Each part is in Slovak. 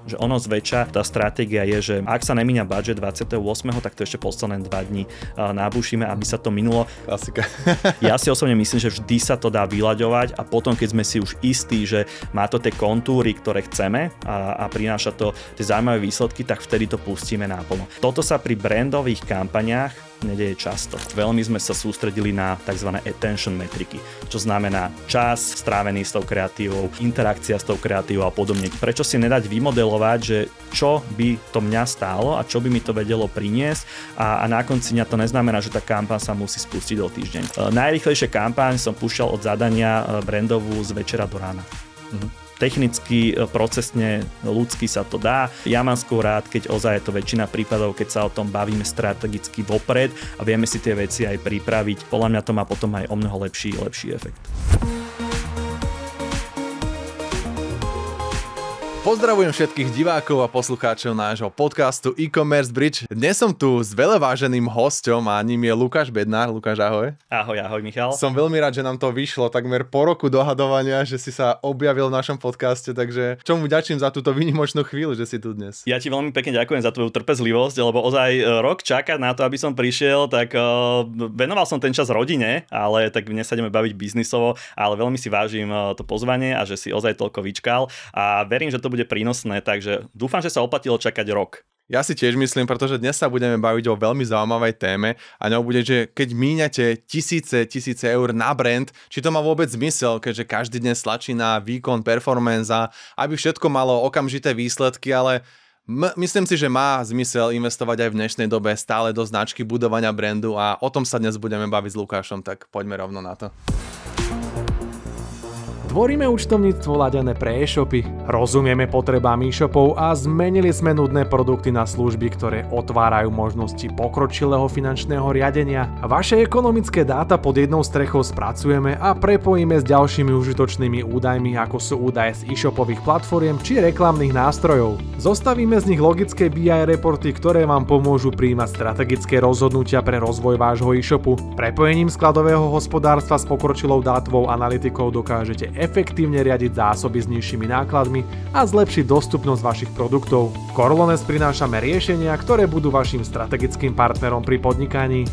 Že ono zväčša, tá stratégia je, že ak sa nemíňa budget 28., tak to ešte posledné 2 dní nabúšime, aby sa to minulo. Klasika. Ja si osobne myslím, že vždy sa to dá vyľaďovať a potom, keď sme si už istí, že má to tie kontúry, ktoré chceme a prináša to tie zaujímavé výsledky, tak vtedy to pustíme naplno. Toto sa pri brandových kampaniách nedeje často. Veľmi sme sa sústredili na tzv. Attention metriky, čo znamená čas strávený s tou kreatívou, interakcia s tou kreatívou a podobne. Prečo si nedať vymodelovať, že čo by to mňa stálo a čo by mi to vedelo priniesť a na konci dňa to neznamená, že tá kampaň sa musí spustiť do týždeň. Najrýchlejšie kampaň som púšťal od zadania brandovú z večera do rána. Technicky, procesne, ľudsky sa to dá. Ja mám skôr rád, keď ozaj je to väčšina prípadov, keď sa o tom bavíme strategicky vopred a vieme si tie veci aj pripraviť. Podľa mňa to má potom aj o mnoho lepší efekt. Pozdravujem všetkých divákov a poslucháčov nášho podcastu E-Commerce Bridge. Dnes som tu s veľaváženým hosťom a ním je Lukáš Bednár. Lukáš, ahoj. Ahoj, Michal. Som veľmi rád, že nám to vyšlo takmer po roku dohadovania, že si sa objavil v našom podcaste, takže čomu ďačím za túto výnimočnú chvíľu, že si tu dnes. Ja ti veľmi pekne ďakujem za tvoju trpezlivosť, lebo ozaj rok čakať na to, aby som prišiel, tak venoval som ten čas rodine, ale tak dnes sa ideme baviť biznisovo, ale veľmi si vážim to pozvanie a že si ozaj toľko vyčkal a verím, že to bude prínosné, takže dúfam, že sa oplatilo čakať rok. Ja si tiež myslím, pretože dnes sa budeme baviť o veľmi zaujímavej téme a ňou bude, že keď míňate tisíce eur na brand, či to má vôbec zmysel, keďže každý dnes tlačí na výkon, performance a aby všetko malo okamžité výsledky, ale myslím si, že má zmysel investovať aj v dnešnej dobe stále do značky, budovania brandu a o tom sa dnes budeme baviť s Lukášom, tak poďme rovno na to. Tvoríme účtovníctvo ladené pre e-shopy, rozumieme potrebám e-shopov a zmenili sme nudné produkty na služby, ktoré otvárajú možnosti pokročilého finančného riadenia. Vaše ekonomické dáta pod jednou strechou spracujeme a prepojíme s ďalšími užitočnými údajmi, ako sú údaje z e-shopových platform či reklamných nástrojov. Zostavíme z nich logické BI reporty, ktoré vám pomôžu prijímať strategické rozhodnutia pre rozvoj vášho e-shopu. Prepojením skladového hospodárstva s pokročilou dátovou analytikou dokážete efektívne riadiť zásoby s nižšími nákladmi a zlepšiť dostupnosť vašich produktov. V Corlones prinášame riešenia, ktoré budú vašim strategickým partnerom pri podnikaní.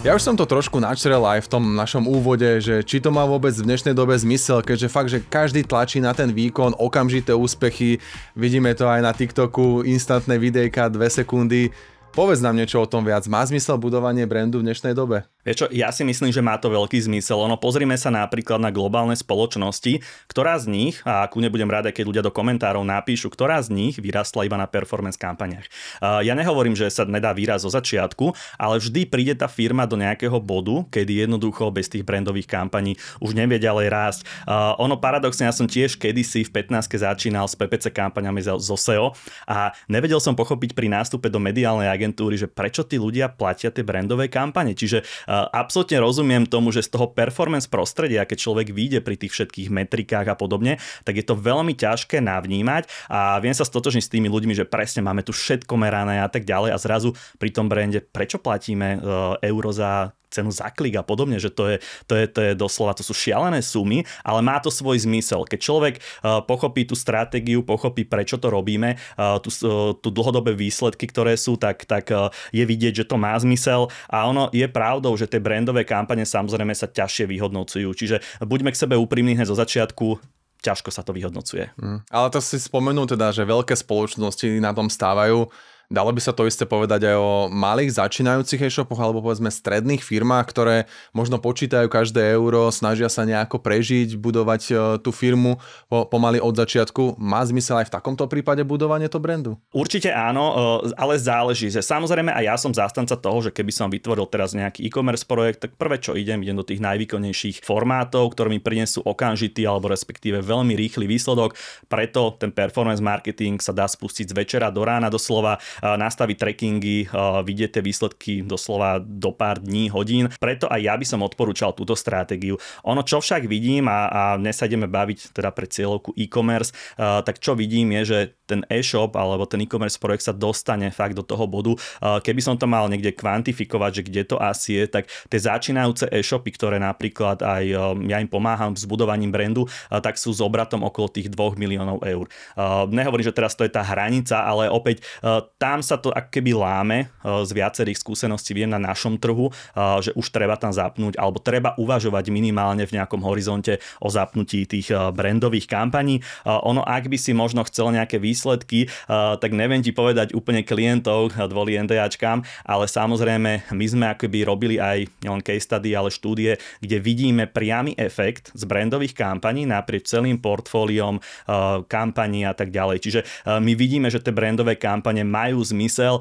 Ja už som to trošku načrel aj v tom našom úvode, že či to má vôbec v dnešnej dobe zmysel, keďže fakt, že každý tlačí na ten výkon, okamžité úspechy, vidíme to aj na TikToku, instantné videjka, 2 sekundy. Povedz nám niečo o tom viac. Má zmysel budovanie brandu v dnešnej dobe? Vieš čo, ja si myslím, že má to veľký zmysel. Pozrime sa napríklad na globálne spoločnosti, ktorá z nich, a kľudne budem rád, keď ľudia do komentárov napíšu, ktorá z nich vyrastla iba na performance kampaniach. Ja nehovorím, že sa nedá výraz zo začiatku, ale vždy príde tá firma do nejakého bodu, kedy jednoducho bez tých brandových kampaní už nevie ďalej rásť. Paradoxne, ja som tiež kedysi v 15-ke začínal s PPC kampaňami zo SEO a nevedel som pochopiť pri nástupe do mediálnej agentúry, že prečo tí ľudia platia tie brandové kampane. Čiže absolútne rozumiem tomu, že z toho performance prostredia, keď človek vyjde pri tých všetkých metrikách a podobne, tak je to veľmi ťažké navnímať a viem sa stotožniť s tými ľuďmi, že presne máme tu všetko merané a tak ďalej a zrazu pri tom brande, prečo platíme euro za cenu za klik a podobne, že to je doslova, to sú šialené sumy, ale má to svoj zmysel. Keď človek pochopí tú stratégiu, pochopí, prečo to robíme, tú dlhodobé výsledky, ktoré sú, tak je vidieť, že to má zmysel a ono je pravdou, že tie brandové kampane samozrejme sa ťažšie vyhodnocujú. Čiže buďme k sebe úprimní hneď zo začiatku, ťažko sa to vyhodnocuje. Ale to si spomenul teda, že veľké spoločnosti na tom stávajú. Dalo by sa to isté povedať aj o malých začínajúcich e-shopoch alebo povedzme stredných firmách, ktoré možno počítajú každé euro, snažia sa nejako prežiť, budovať tú firmu pomaly od začiatku. Má zmysel aj v takomto prípade budovanie toho brandu? Určite áno, ale záleží. Samozrejme aj ja som zástanca toho, že keby som vytvoril teraz nejaký e-commerce projekt, tak prvé čo idem do tých najvýkonnejších formátov, ktoré mi prinesú okamžitý alebo respektíve veľmi rýchly výsledok. Preto ten performance marketing sa dá spustiť z večera do rána doslova. nastaviť trackingy, vidieť tie výsledky doslova do pár dní, hodín. Preto aj ja by som odporúčal túto stratégiu. Ono, čo však vidím, a dnes sa ideme baviť teda pre cieľovku e-commerce, tak čo vidím je, že ten e-shop alebo ten e-commerce projekt sa dostane fakt do toho bodu. Keby som to mal niekde kvantifikovať, že kde to asi je, tak tie začínajúce e-shopy, ktoré napríklad aj ja im pomáham s budovaním brandu, tak sú s obratom okolo tých 2 miliónov eur. Nehovorím, že teraz to je tá hranica, ale opäť tam sa to ako keby láme z viacerých skúseností, viem na našom trhu, že už treba tam zapnúť alebo treba uvažovať minimálne v nejakom horizonte o zapnutí tých brandových kampaní. Ono, ak by si možno chcel nejaké výsledky, tak neviem ti povedať úplne klientov kvôli NDAčkám, ale samozrejme my sme akoby robili aj nielen case study, ale štúdie, kde vidíme priamy efekt z brandových kampaní naprieč celým portfóliom kampaní a tak ďalej. Čiže my vidíme, že tie brandové kampane majú zmysel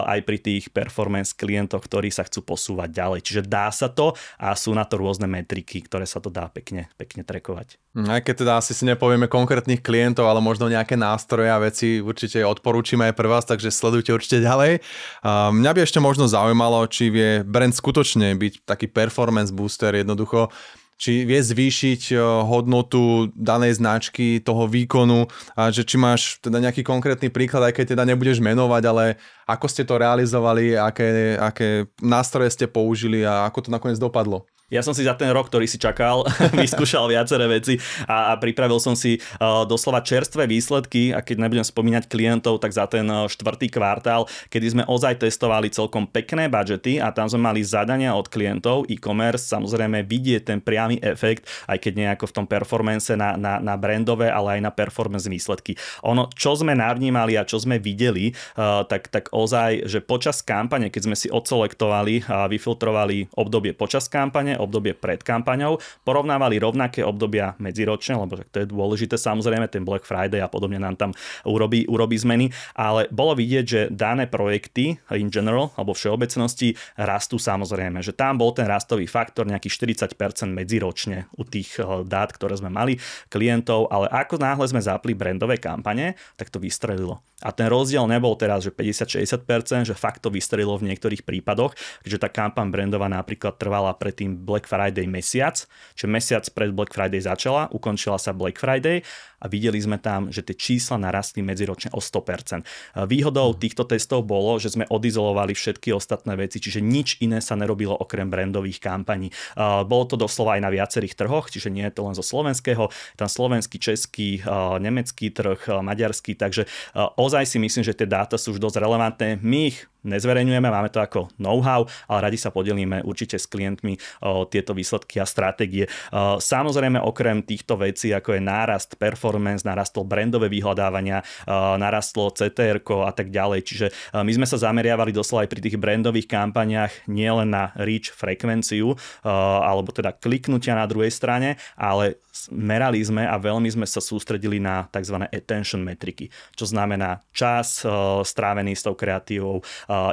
aj pri tých performance klientoch, ktorí sa chcú posúvať ďalej. Čiže dá sa to a sú na to rôzne metriky, ktoré sa to dá pekne trackovať. Aj keď teda asi si nepovieme konkrétnych klientov, ale možno nejaké nástroje a veci určite odporúčime aj pre vás, takže sledujte určite ďalej. Mňa by ešte možno zaujímalo, či vie brand skutočne byť taký performance booster jednoducho, či vie zvýšiť hodnotu danej značky, toho výkonu a že či máš teda nejaký konkrétny príklad, aj keď teda nebudeš menovať, ale ako ste to realizovali, aké nástroje ste použili a ako to nakoniec dopadlo. Ja som si za ten rok, ktorý si čakal, vyskúšal viaceré veci a pripravil som si doslova čerstvé výsledky a keď nebudem spomínať klientov, tak za ten 4. kvartál, kedy sme ozaj testovali celkom pekné budžety a tam sme mali zadania od klientov e-commerce, samozrejme vidieť ten priamy efekt, aj keď nejako v tom performance na brandové, ale aj na performance výsledky. Ono, čo sme navnímali a čo sme videli, tak ozaj, že počas kampane, keď sme si odselektovali a vyfiltrovali obdobie počas kampane, obdobie pred kampaňou, porovnávali rovnaké obdobia medziročne, lebo to je dôležité, samozrejme, ten Black Friday a podobne nám tam urobí zmeny, ale bolo vidieť, že dané projekty in general, alebo všeobecnosti rastú samozrejme, že tam bol ten rastový faktor nejakých 40% medziročne u tých dát, ktoré sme mali klientov, ale ako náhle sme zapli brandové kampane, tak to vystrelilo. A ten rozdiel nebol teraz, že 50-60%, že fakt to vystrelilo v niektorých prípadoch, keďže tá kampaň brandová napríklad trvala predtým Black Friday mesiac, čiže mesiac pred Black Friday začala, ukončila sa Black Friday a videli sme tam, že tie čísla narastli medziročne o 100%. Výhodou týchto testov bolo, že sme odizolovali všetky ostatné veci, čiže nič iné sa nerobilo okrem brandových kampaní. Bolo to doslova aj na viacerých trhoch, čiže nie je to len zo slovenského, tam slovenský, český, nemecký trh, maďarský, takže ozaj si myslím, že tie dáta sú už dosť relevantné. My ich nezverejňujeme, máme to ako know-how, ale radi sa podelíme určite s klientmi o tieto výsledky a stratégie. Samozrejme, okrem týchto vecí, ako je nárast performance, narastlo brandové vyhľadávania, narastlo CTR-ko a tak ďalej. Čiže my sme sa zameriavali doslova aj pri tých brandových kampaniách nielen na reach frekvenciu, alebo teda kliknutia na druhej strane, ale merali sme a veľmi sme sa sústredili na tzv. Attention metriky, čo znamená čas strávený s tou kreatívou,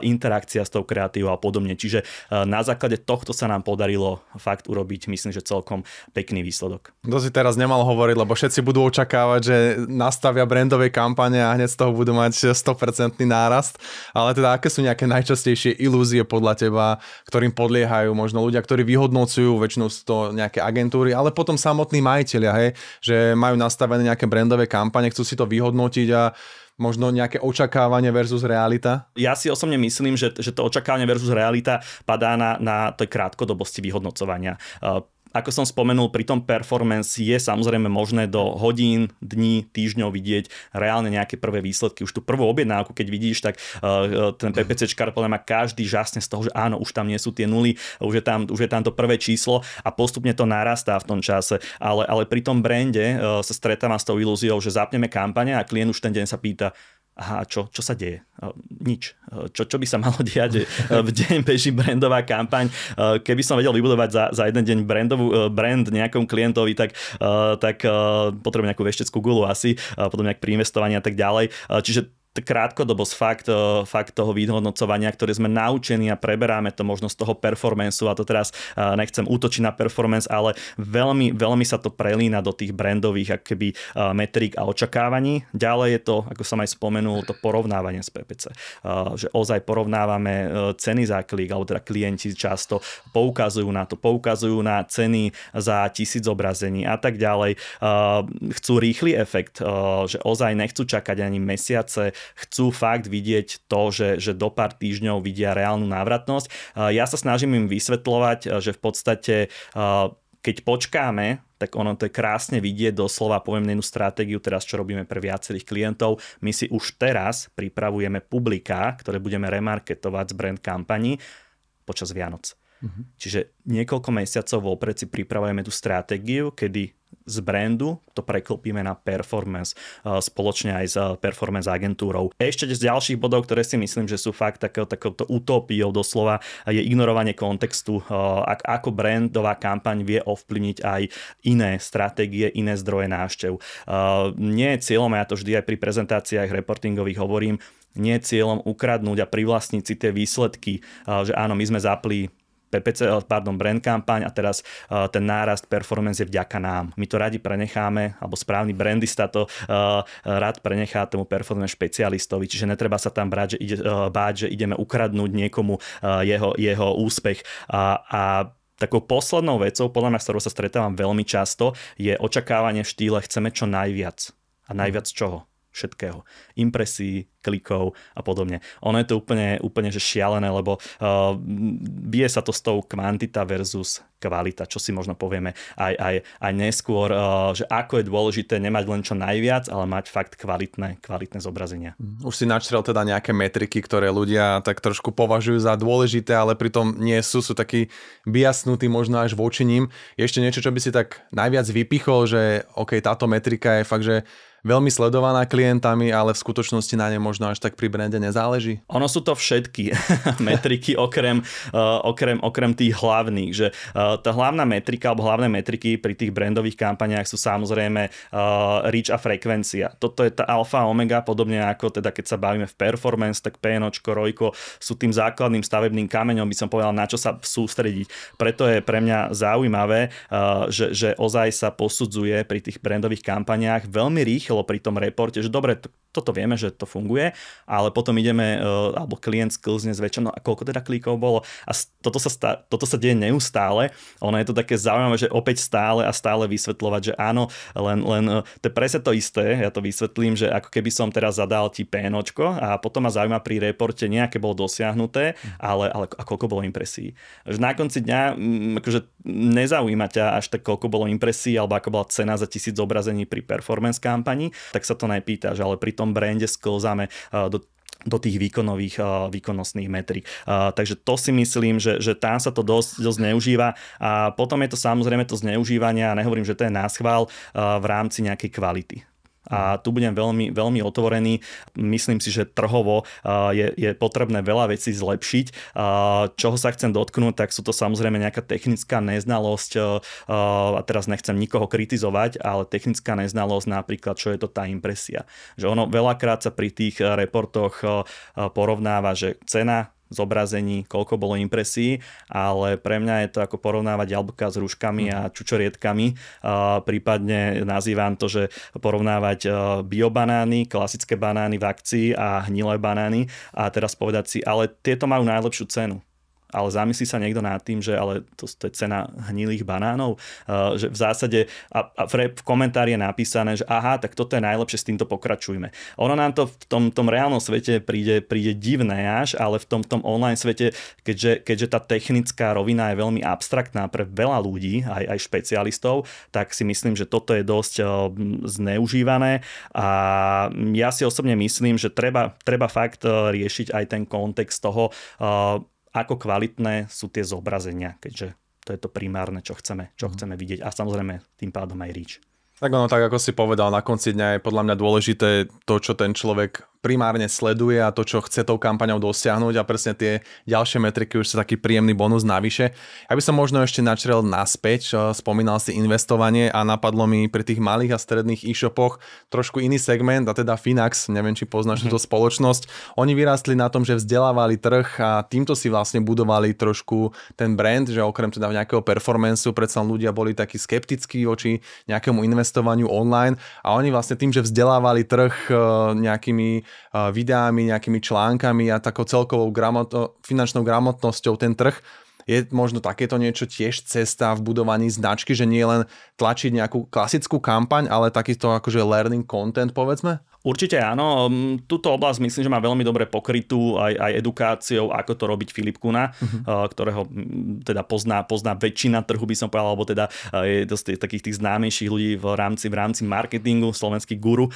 interakcia s tou kreatívou a podobne. Čiže na základe tohto sa nám podarilo fakt urobiť, myslím, že celkom pekný výsledok. To si teraz nemal hovoriť, lebo všetci budú očakávať, že nastavia brandové kampane a hneď z toho budú mať 100% nárast. Ale teda aké sú nejaké najčastejšie ilúzie podľa teba, ktorým podliehajú možno ľudia, ktorí vyhodnocujú, väčšinou sú to nejaké agentúry, ale potom samotní majitelia, hej, že majú nastavené nejaké brandové kampane, chcú si to vyhodnotiť a možno nejaké očakávanie versus realita? Ja si osobne myslím, že to očakávanie versus realita padá na tej krátkodobosti vyhodnocovania. Ako som spomenul, pri tom performance je samozrejme možné do hodín, dní, týždňov vidieť reálne nejaké prvé výsledky. Už tú prvú objednávku, keď vidíš, tak ten PPCčkar podľa mňa každý žasne z toho, že áno, už tam nie sú tie nuly, už je tam to prvé číslo a postupne to narastá v tom čase. Ale pri tom brande sa stretávam s tou ilúziou, že zapneme kampane a klient už ten deň sa pýta, aha, čo sa deje? Nič. Čo by sa malo diať, že v deň beží brandová kampaň. Keby som vedel vybudovať za jeden deň brand nejakom klientovi, tak potrebujem nejakú vešteckú gulu asi, potom nejak pri investovaní a tak ďalej. Čiže krátkodobosť, fakt toho vyhodnocovania, ktoré sme naučení a preberáme to možno z toho performanceu, a to teraz nechcem útočiť na performance, ale veľmi, veľmi sa to prelína do tých brandových akoby metrík a očakávaní. Ďalej je to, ako som aj spomenul, to porovnávanie s PPC. Že ozaj porovnávame ceny za klik, alebo teda klienti často poukazujú na ceny za 1000 zobrazení a tak ďalej. Chcú rýchly efekt, že ozaj nechcú čakať ani mesiace, chcú fakt vidieť to, že do pár týždňov vidia reálnu návratnosť. Ja sa snažím im vysvetľovať, že v podstate keď počkáme, tak ono to je krásne vidieť, doslova poviem jednu stratégiu teraz, čo robíme pre viacerých klientov. My si už teraz pripravujeme publiká, ktoré budeme remarketovať z brand kampaní počas Vianoc. Čiže niekoľko mesiacov vopred si pripravujeme tú stratégiu, kedy z brandu to preklopíme na performance spoločne aj s performance agentúrou. Ešte z ďalších bodov, ktoré si myslím, že sú fakt takouto utópiou doslova, je ignorovanie kontextu. Ako brandová kampaň vie ovplyvniť aj iné stratégie, iné zdroje návštev. Nie je cieľom, ja to vždy aj pri prezentáciách reportingových hovorím, nie je cieľom ukradnúť a privlastniť si tie výsledky, že áno, my sme zapli brand kampaň a teraz ten nárast performance je vďaka nám. My to radi prenecháme, alebo správny brandista to rád prenechá tomu performance špecialistovi, čiže netreba sa tam báť, že ideme ukradnúť niekomu jeho úspech. A takou poslednou vecou, podľa mňa, s ktorou sa stretávam veľmi často, je očakávanie v štýle chceme čo najviac. A najviac čoho? Všetkého. Impresí, klikov a podobne. Ono je to úplne že šialené, lebo bije sa to s tou kvantita versus kvalita, čo si možno povieme aj neskôr, že ako je dôležité nemať len čo najviac, ale mať fakt kvalitné zobrazenia. Už si načrel teda nejaké metriky, ktoré ľudia tak trošku považujú za dôležité, ale pritom nie sú takí biasnutí možno až voči ním. Je ešte niečo, čo by si tak najviac vypichol, že OK, táto metrika je fakt, že veľmi sledovaná klientami, ale v skutočnosti na ne možno až tak pri brande nezáleží? Ono sú to všetky metriky okrem tých hlavných, že tá hlavná metrika alebo hlavné metriky pri tých brandových kampaniách sú samozrejme reach a frekvencia. Toto je tá alfa a omega, podobne ako teda keď sa bavíme v performance, tak PNOčko, ROIko sú tým základným stavebným kameňom, by som povedal, na čo sa sústrediť. Preto je pre mňa zaujímavé, že ozaj sa posudzuje pri tých brandových kampaniách veľmi rýchlo pri tom reporte, že dobre, toto vieme, že to funguje, ale potom ideme, alebo klient sklzne zväčša, no a koľko teda klikov bolo. A toto sa deje neustále. Ono je to také zaujímavé, že opäť stále vysvetľovať, že áno, len to je presne to isté. Ja to vysvetlím, že ako keby som teraz zadal ti PNOčko a potom ma zaujíma pri reporte nejaké bolo dosiahnuté, ale a koľko bolo impresí. Že na konci dňa akože nezaujíma ťa až tak, koľko bolo impresí alebo ako bola cena za 1000 zobrazení pri performance kampani, tak sa to nepýtaš, ale pri tom brande sklzáme do tých výkonnostných metrík. Takže to si myslím, že tam sa to dosť zneužíva a potom je to samozrejme to zneužívanie, a nehovorím, že to je náschvál v rámci nejakej kvality. A tu budem veľmi, veľmi otvorený. Myslím si, že trhovo je potrebné veľa vecí zlepšiť. Čoho sa chcem dotknúť, tak sú to samozrejme nejaká technická neznalosť. A teraz nechcem nikoho kritizovať, ale technická neznalosť napríklad, čo je to tá impresia. Že ono veľakrát sa pri tých reportoch porovnáva, že cena zobrazení, koľko bolo impresí, ale pre mňa je to ako porovnávať jablka s hruškami a čučorietkami. Prípadne nazývam to, že porovnávať biobanány, klasické banány v akcii a hnilé banány a teraz povedať si, ale tieto majú najlepšiu cenu. Ale zamyslí sa niekto nad tým, že ale to je cena hnilých banánov, že v zásade a v komentári je napísané, že aha, tak toto je najlepšie, s týmto pokračujme. Ono nám to v tom reálnom svete príde divné až, ale v tom online svete, keďže tá technická rovina je veľmi abstraktná pre veľa ľudí, aj špecialistov, tak si myslím, že toto je dosť zneužívané a ja si osobne myslím, že treba fakt riešiť aj ten kontext toho, ako kvalitné sú tie zobrazenia, keďže to je to primárne, čo chceme vidieť a samozrejme tým pádom aj reach. Tak ono, tak ako si povedal, na konci dňa je podľa mňa dôležité to, čo ten človek primárne sleduje a to, čo chce tou kampaňou dosiahnuť a presne tie ďalšie metriky už sú taký príjemný bonus navyše. Ja by som možno ešte načrel naspäť, spomínal si investovanie a napadlo mi pri tých malých a stredných e-shopoch trošku iný segment a teda Finax, neviem, či poznáš túto spoločnosť. Oni vyrástli na tom, že vzdelávali trh a týmto si vlastne budovali trošku ten brand, že okrem teda nejakého performanceu, predsa ľudia boli takí skeptickí voči nejakému investovaniu online a oni vlastne tým, že vzdelávali trh nejakými videami, nejakými článkami a takou celkovou finančnou gramotnosťou ten trh, je možno takéto niečo tiež cesta v budovaní značky, že nie len tlačiť nejakú klasickú kampaň, ale takýto akože learning content, povedzme? Určite áno. Túto oblasť myslím, že má veľmi dobre pokrytú aj edukáciou, ako to robiť Filip Kuna, ktorého teda pozná väčšina trhu, by som povedal, alebo teda je dosť takých tých známejších ľudí v rámci marketingu, slovenský guru,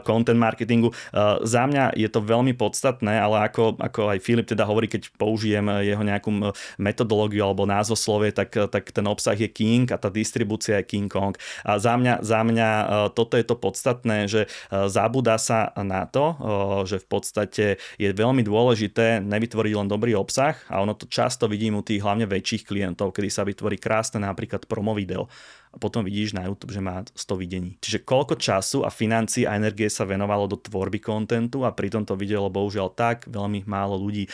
content marketingu. Za mňa je to veľmi podstatné, ale ako aj Filip teda hovorí, keď použijem jeho nejakú metodológiu alebo názvoslovie, tak ten obsah je king a tá distribúcia je King Kong. A za mňa toto je to podstatné, že zabúda sa na to, že v podstate je veľmi dôležité nevytvoriť len dobrý obsah a ono to často vidím u tých hlavne väčších klientov, kedy sa vytvorí krásne napríklad promo video a potom vidíš na YouTube, že má 100 videní. Čiže koľko času a financií a energie sa venovalo do tvorby kontentu a pritom to videlo bohužiaľ tak veľmi málo ľudí.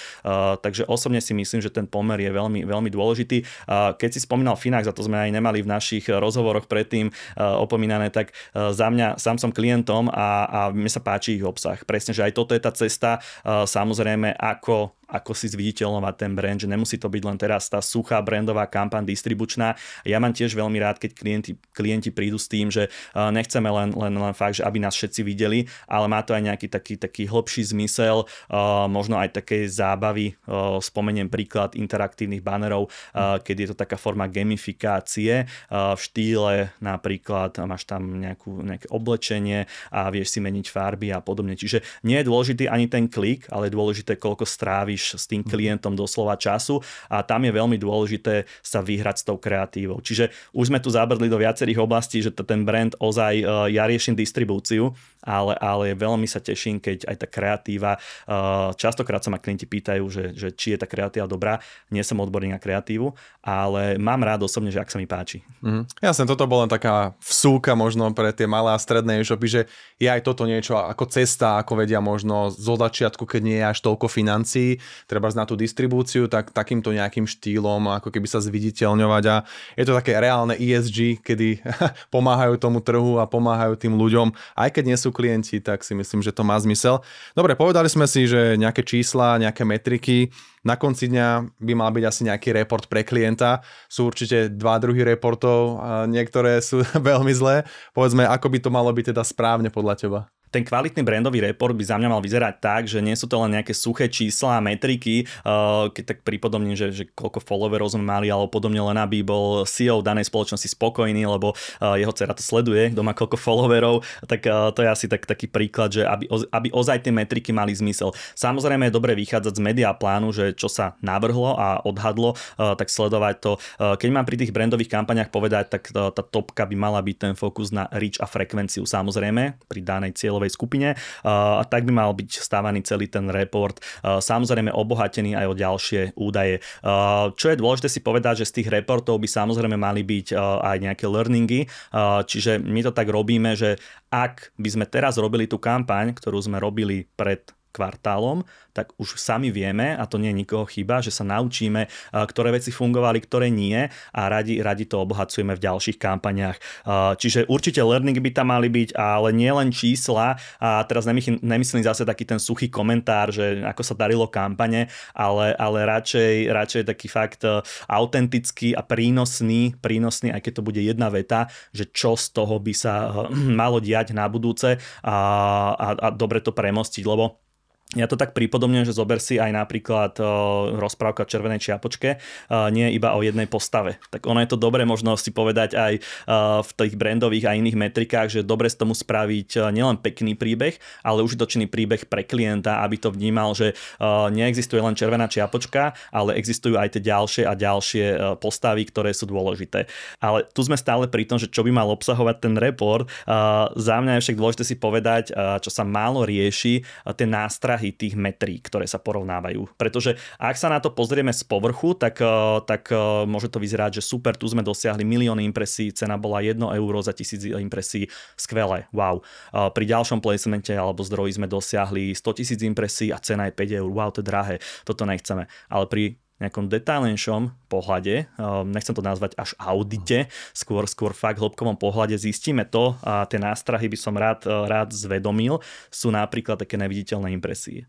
Takže osobne si myslím, že ten pomer je veľmi, veľmi dôležitý. Keď si spomínal Finax, a to sme aj nemali v našich rozhovoroch predtým opomínané, tak za mňa sám som klientom a mne sa páči ich obsah. Presne, že aj toto je tá cesta, samozrejme, ako si zviditeľnovať ten brand, že nemusí to byť len teraz tá suchá brandová kampaň distribučná. Ja mám tiež veľmi rád, keď klienti prídu s tým, že nechceme len fakt, že aby nás všetci videli, ale má to aj nejaký taký hlbší zmysel, možno aj takej zábavy. Spomeniem príklad interaktívnych banerov, keď je to taká forma gamifikácie v štýle, napríklad máš tam nejaké oblečenie a vieš si meniť farby a podobne. Čiže nie je dôležitý ani ten klik, ale je dôležité, koľko stráviš s tým klientom doslova času a tam je veľmi dôležité sa vyhrať s tou kreatívou. Čiže už sme tu zabrdli do viacerých oblastí, že ten brand ozaj, ja riešim distribúciu, ale veľmi sa teším, keď aj tá kreatíva, častokrát sa ma klienti pýtajú, že či je tá kreatíva dobrá. Nie som odborník na kreatívu, ale mám rád osobne, že ak sa mi páči. Jasne, toto bola len taká vsúka možno pre tie malé a stredné e-shopy, že je aj toto niečo ako cesta, ako vedia možno zo začiatku, keď nie je až toľko financií, treba na tú distribúciu, tak takýmto nejakým štýlom, ako keby sa zviditeľňovať a je to také reálne ESG, kedy pomáhajú tomu trhu a pomáhajú tým ľuďom, aj keď nie sú klienti, tak si myslím, že to má zmysel. Dobre, povedali sme si, že nejaké čísla, nejaké metriky, na konci dňa by mal byť asi nejaký report pre klienta. Sú určite dva druhy reportov, a niektoré sú veľmi zlé. Povedzme, ako by to malo byť teda správne podľa teba? Ten kvalitný brandový report by za mňa mal vyzerať tak, že nie sú to len nejaké suché čísla a metriky, keď tak pripodobním, že koľko followerov sme mali, alebo podobne, len aby bol CEO danej spoločnosti spokojný, lebo jeho dcera to sleduje, kto má koľko followerov, tak to je asi taký príklad, že aby ozaj tie metriky mali zmysel. Samozrejme je dobre vychádzať z mediaplánu, že čo sa navrhlo a odhadlo, tak sledovať to. Keď mám pri tých brandových kampaniach povedať, tak tá topka by mala byť ten fokus na reach a frekvenciu, samozrejme pri danej cieľovej skupine a tak by mal byť stávaný celý ten report. Samozrejme obohatený aj o ďalšie údaje. Čo je dôležité si povedať, že z tých reportov by samozrejme mali byť aj nejaké learningy, čiže my to tak robíme, že ak by sme teraz robili tú kampaň, ktorú sme robili pred kvartálom, tak už sami vieme, a to nie je nikoho chyba, že sa naučíme, ktoré veci fungovali, ktoré nie a radi to obohacujeme v ďalších kampaniách. Čiže určite learning by tam mali byť, ale nie len čísla a teraz nemyslím zase taký ten suchý komentár, že ako sa darilo kampane, ale radšej taký fakt autentický a prínosný, aj keď to bude jedna veta, že čo z toho by sa malo diať na budúce a dobre to premostiť, lebo Ja to tak pripodobňujem, že zober si aj napríklad rozprávka o červenej čiapočke, nie iba o jednej postave. Tak ono je to dobré možno si povedať aj v tých brandových a iných metrikách, že dobre z tomu spraviť nielen pekný príbeh, ale užitočný príbeh pre klienta, aby to vnímal, že neexistuje len červená čiapočka, ale existujú aj tie ďalšie a ďalšie postavy, ktoré sú dôležité. Ale tu sme stále pri tom, že čo by mal obsahovať ten report. Za mňa je však dôležité si povedať, čo sa málo rieši, tie nástrahy tých metrík, ktoré sa porovnávajú. Pretože ak sa na to pozrieme z povrchu, tak môže to vyzerať, že super, tu sme dosiahli milióny impresí, cena bola 1 euro za 1000 impresí, skvelé, wow. Pri ďalšom placemente alebo zdroji sme dosiahli 100 000 impresí a cena je 5 eur, wow, to je drahé, toto nechceme. Ale pri nejakom detailnejšom pohľade, nechcem to nazvať až audite, skôr fakt hĺbkovom pohľade zistíme to a tie nástrahy by som rád zvedomil, sú napríklad také neviditeľné impresie.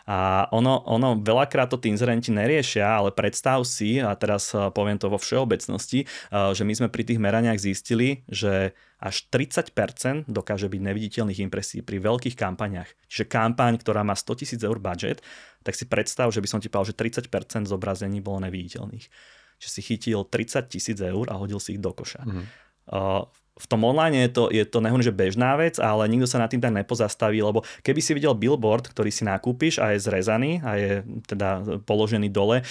A ono veľakrát to tí inzerenti neriešia, ale predstav si, a teraz poviem to vo všeobecnosti, že my sme pri tých meraniach zistili, že až 30% dokáže byť neviditeľných impresí pri veľkých kampaniach. Čiže kampaň, ktorá má 100 000 eur budget, tak si predstav, že by som ti povedal, že 30% zobrazení bolo neviditeľných. Čiže si chytil 30 000 eur a hodil si ich do koša. V tom online je to nehovorím, že bežná vec, ale nikto sa nad tým tak nepozastaví, lebo keby si videl billboard, ktorý si nakúpiš a je zrezaný a je teda položený dole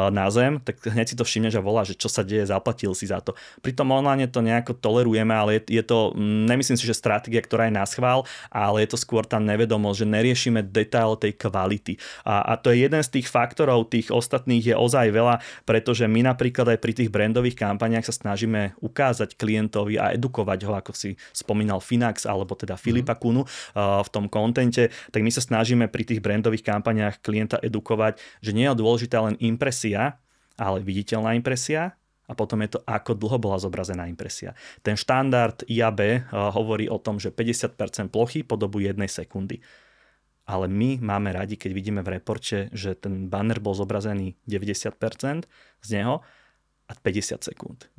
na zem, tak hneď si to všimneš a voláš, že čo sa deje, zaplatil si za to. Pri tom online to nejako tolerujeme, ale je to, nemyslím si, že stratégia, ktorá je na schvál, ale je to skôr tá nevedomosť, že neriešime detail tej kvality. A to je jeden z tých faktorov, tých ostatných je ozaj veľa, pretože my napríklad aj pri tých brandových kampaniách sa snažíme ukázať klientovi a edukovať ho, ako si spomínal Finax alebo teda Filipa Kunu v tom kontente, tak my sa snažíme pri tých brandových kampaniách klienta edukovať, že nie je dôležitá len impresia, ale viditeľná impresia a potom je to, ako dlho bola zobrazená impresia. Ten štandard IAB hovorí o tom, že 50% plochy po dobu 1 sekundy. Ale my máme radi, keď vidíme v reporte, že ten banner bol zobrazený 90% z neho a 50 sekúnd.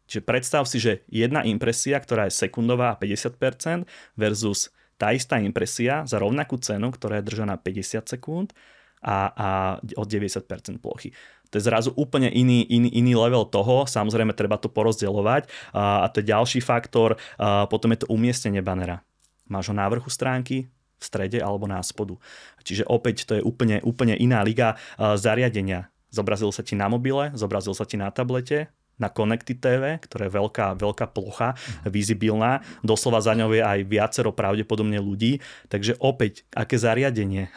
Čiže predstav si, že jedna impresia, ktorá je sekundová a 50% versus tá istá impresia za rovnakú cenu, ktorá je držaná 50 sekúnd a od 90% plochy. To je zrazu úplne iný level toho, samozrejme treba to porozdeľovať a to je ďalší faktor, potom je to umiestnenie bannera. Máš ho na vrchu stránky, v strede alebo na spodu. Čiže opäť to je úplne iná liga zariadenia. Zobrazil sa ti na mobile, zobrazil sa ti na tablete, na Connected TV, ktorá je veľká plocha, vizibilná. Doslova za ňou je aj viacero pravdepodobne ľudí. Takže opäť, aké zariadenie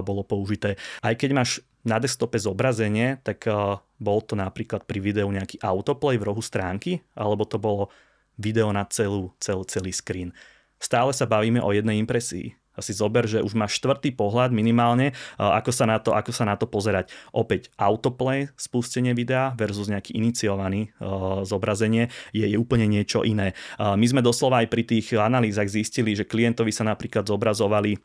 bolo použité. Aj keď máš na desktope zobrazenie, tak bol to napríklad pri videu nejaký autoplay v rohu stránky, alebo to bolo video na celý screen. Stále sa bavíme o jednej impresii. Asi zober, že už máš 4. pohľad minimálne, ako sa na to pozerať. Opäť autoplay, spustenie videa versus nejaký iniciovaný zobrazenie je úplne niečo iné. My sme doslova aj pri tých analýzach zistili, že klientovi sa napríklad zobrazovali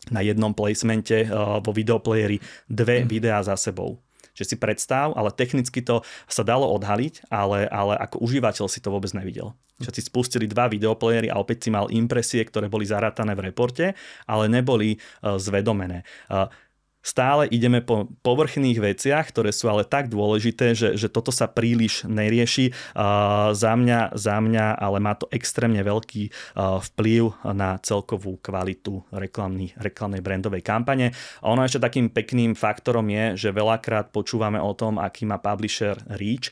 na jednom placemente vo videoplayeri 2 videá za sebou. Že si predstav, ale technicky to sa dalo odhaliť, ale ako užívateľ si to vôbec nevidel. Že si spustili 2 videoplayery a opäť si mal impresie, ktoré boli zarátané v reporte, ale neboli zvedomené. Stále ideme po povrchných veciach, ktoré sú ale tak dôležité, že toto sa príliš nerieši. Za mňa, ale má to extrémne veľký vplyv na celkovú kvalitu reklamnej brandovej kampane. A ono ešte takým pekným faktorom je, že veľakrát počúvame o tom, aký má publisher reach.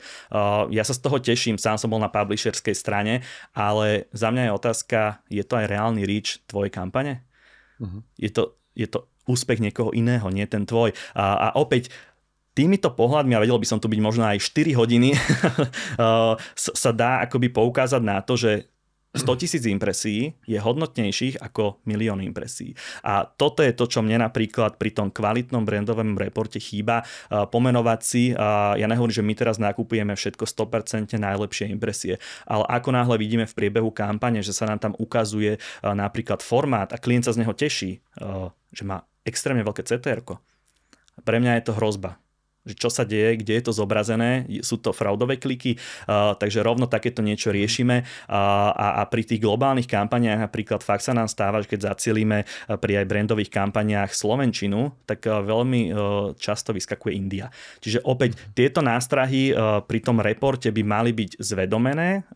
Ja sa z toho teším, sám som bol na publisherskej strane, ale za mňa je otázka, je to aj reálny reach tvojej kampane? Je to úspech niekoho iného, nie ten tvoj. A opäť týmito pohľadmi, a vedel by som tu byť možno aj 4 hodiny, sa dá akoby poukázať na to, že 100 000 impresí je hodnotnejších ako 1 000 000 impresí. A toto je to, čo mne napríklad pri tom kvalitnom brandovom reporte chýba. Pomenovať si, ja nehovorím, že my teraz nakupujeme všetko 100% najlepšie impresie, ale ako náhle vidíme v priebehu kampane, že sa nám tam ukazuje napríklad formát a klient sa z neho teší, že má extrémne veľké CTR-ko. Pre mňa je to hrozba. že čo sa deje, kde je to zobrazené, sú to fraudové kliky, takže rovno takéto niečo riešime a pri tých globálnych kampaniách napríklad fakt sa nám stáva, že keď zacielíme pri aj brandových kampaniách slovenčinu, tak veľmi často vyskakuje India. Čiže opäť tieto nástrahy pri tom reporte by mali byť zvedomené,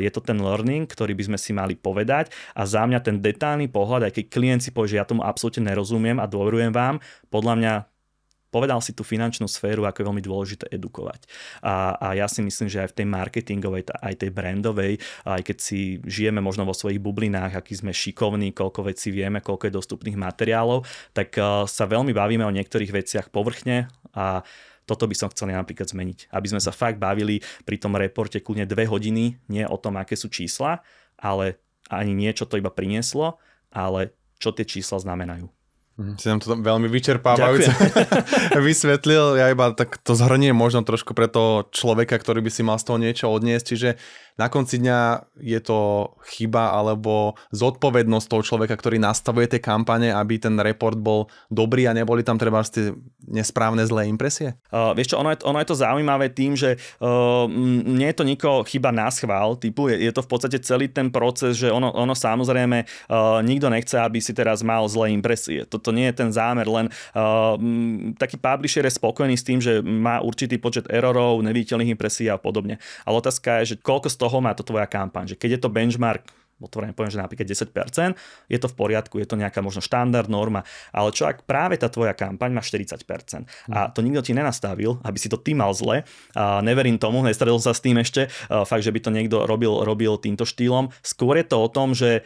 je to ten learning, ktorý by sme si mali povedať a za mňa ten detálny pohľad, aj keď klient si povie, že ja tomu absolútne nerozumiem a dôverujem vám, podľa mňa povedal si tú finančnú sféru, ako je veľmi dôležité edukovať. A ja si myslím, že aj v tej marketingovej, aj tej brandovej, aj keď si žijeme možno vo svojich bublinách, aký sme šikovní, koľko vecí vieme, koľko je dostupných materiálov, tak sa veľmi bavíme o niektorých veciach povrchne a toto by som chcel napríklad zmeniť. Aby sme sa fakt bavili pri tom reporte kľudne 2 hodiny, nie o tom, aké sú čísla, ale ani nie, čo to iba prinieslo, ale čo tie čísla znamenajú. Si nám to veľmi vyčerpávajúce vysvetlil. Ja iba tak to zhrniem možno trošku pre toho človeka, ktorý by si mal z toho niečo odniesť. Čiže na konci dňa je to chyba alebo zodpovednosť toho človeka, ktorý nastavuje tie kampane, aby ten report bol dobrý a neboli tam treba tie nesprávne zlé impresie? Vieš čo, ono je to zaujímavé tým, že nie je to nikoho chyba na schvál, typu je to v podstate celý ten proces, že ono samozrejme nikto nechce, aby si teraz mal zlé impresie. To nie je ten zámer, len taký publisher je spokojný s tým, že má určitý počet errorov, neviditeľných impresí a podobne. Ale otázka je, že koľko z toho má to tvoja kampaň. Že keď je to benchmark, otvorene poviem, že napríklad 10%, je to v poriadku, je to nejaká možno štandard, norma, ale čo ak práve tá tvoja kampaň má 40% a to nikto ti nenastavil, aby si to ty mal zle, neverím tomu, nestredol sa s tým ešte, fakt, že by to niekto robil týmto štýlom. Skôr je to o tom, že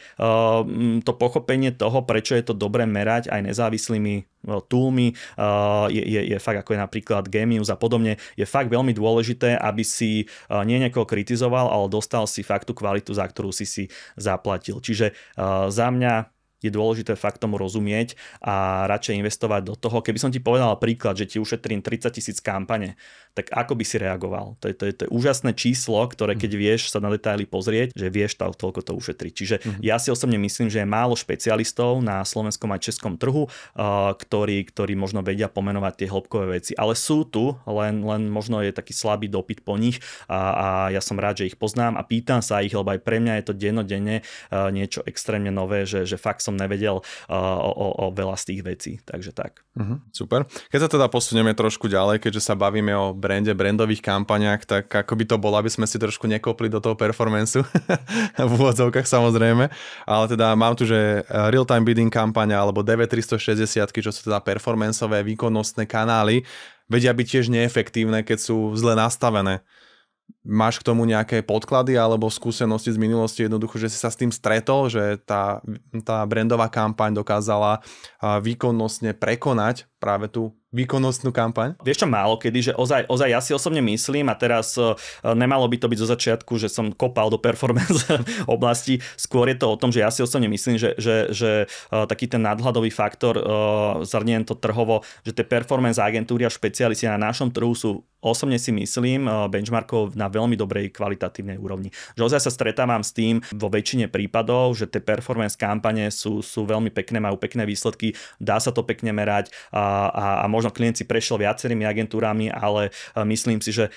to pochopenie toho, prečo je to dobré merať aj nezávislými toolmi, je fakt ako je napríklad Gemius a podobne, je fakt veľmi dôležité, aby si nie niekoho kritizoval, ale dostal si fakt tú kvalitu, za ktorú si zaplatil. Čiže za mňa je dôležité fakt tomu rozumieť a radšej investovať do toho. Keby som ti povedal príklad, že ti ušetrím 30 000 kampane, tak ako by si reagoval? To je úžasné číslo, ktoré keď vieš sa na detaily pozrieť, že vieš toľko to ušetriť. Čiže ja si osobne myslím, že je málo špecialistov na slovenskom a českom trhu, ktorí možno vedia pomenovať tie hĺbkové veci. Ale sú tu, len možno je taký slabý dopyt po nich a ja som rád, že ich poznám a pýtam sa ich, lebo aj pre mňa je to dennodenne niečo extrémne nové, že fakt som nevedel o veľa z tých vecí. Takže tak. Super. Keď sa teda posunieme trošku ďalej, keďže sa bavíme o brandových kampaniách, tak ako by to bolo, aby sme si trošku nekopli do toho performanceu v úvodzovkách samozrejme, ale teda mám tu, že real-time bidding kampaňa alebo DV360, čo sú teda performanceové výkonnostné kanály, vedia byť tiež neefektívne, keď sú zle nastavené. Máš k tomu nejaké podklady alebo skúsenosti z minulosti jednoducho, že si sa s tým stretol, že tá brandová kampaň dokázala výkonnostne prekonať práve tú výkonnostnú kampaň? Vieš čo, málo kedy, že ozaj ja si osobne myslím a teraz nemalo by to byť zo začiatku, že som kopal do performance oblasti, skôr je to o tom, že ja si osobne myslím, že taký ten nadhľadový faktor, zhrniem to trhovo, že tie performance agentúry a špecialisti na našom trhu sú, osobne si myslím, benchmarkov na veľmi dobrej kvalitatívnej úrovni. Že ozaj sa stretávam s tým vo väčšine prípadov, že tie performance kampane sú veľmi pekné, majú pekné výsledky, dá sa to pekne merať a možno klient si prešiel viacerými agentúrami, ale myslím si, že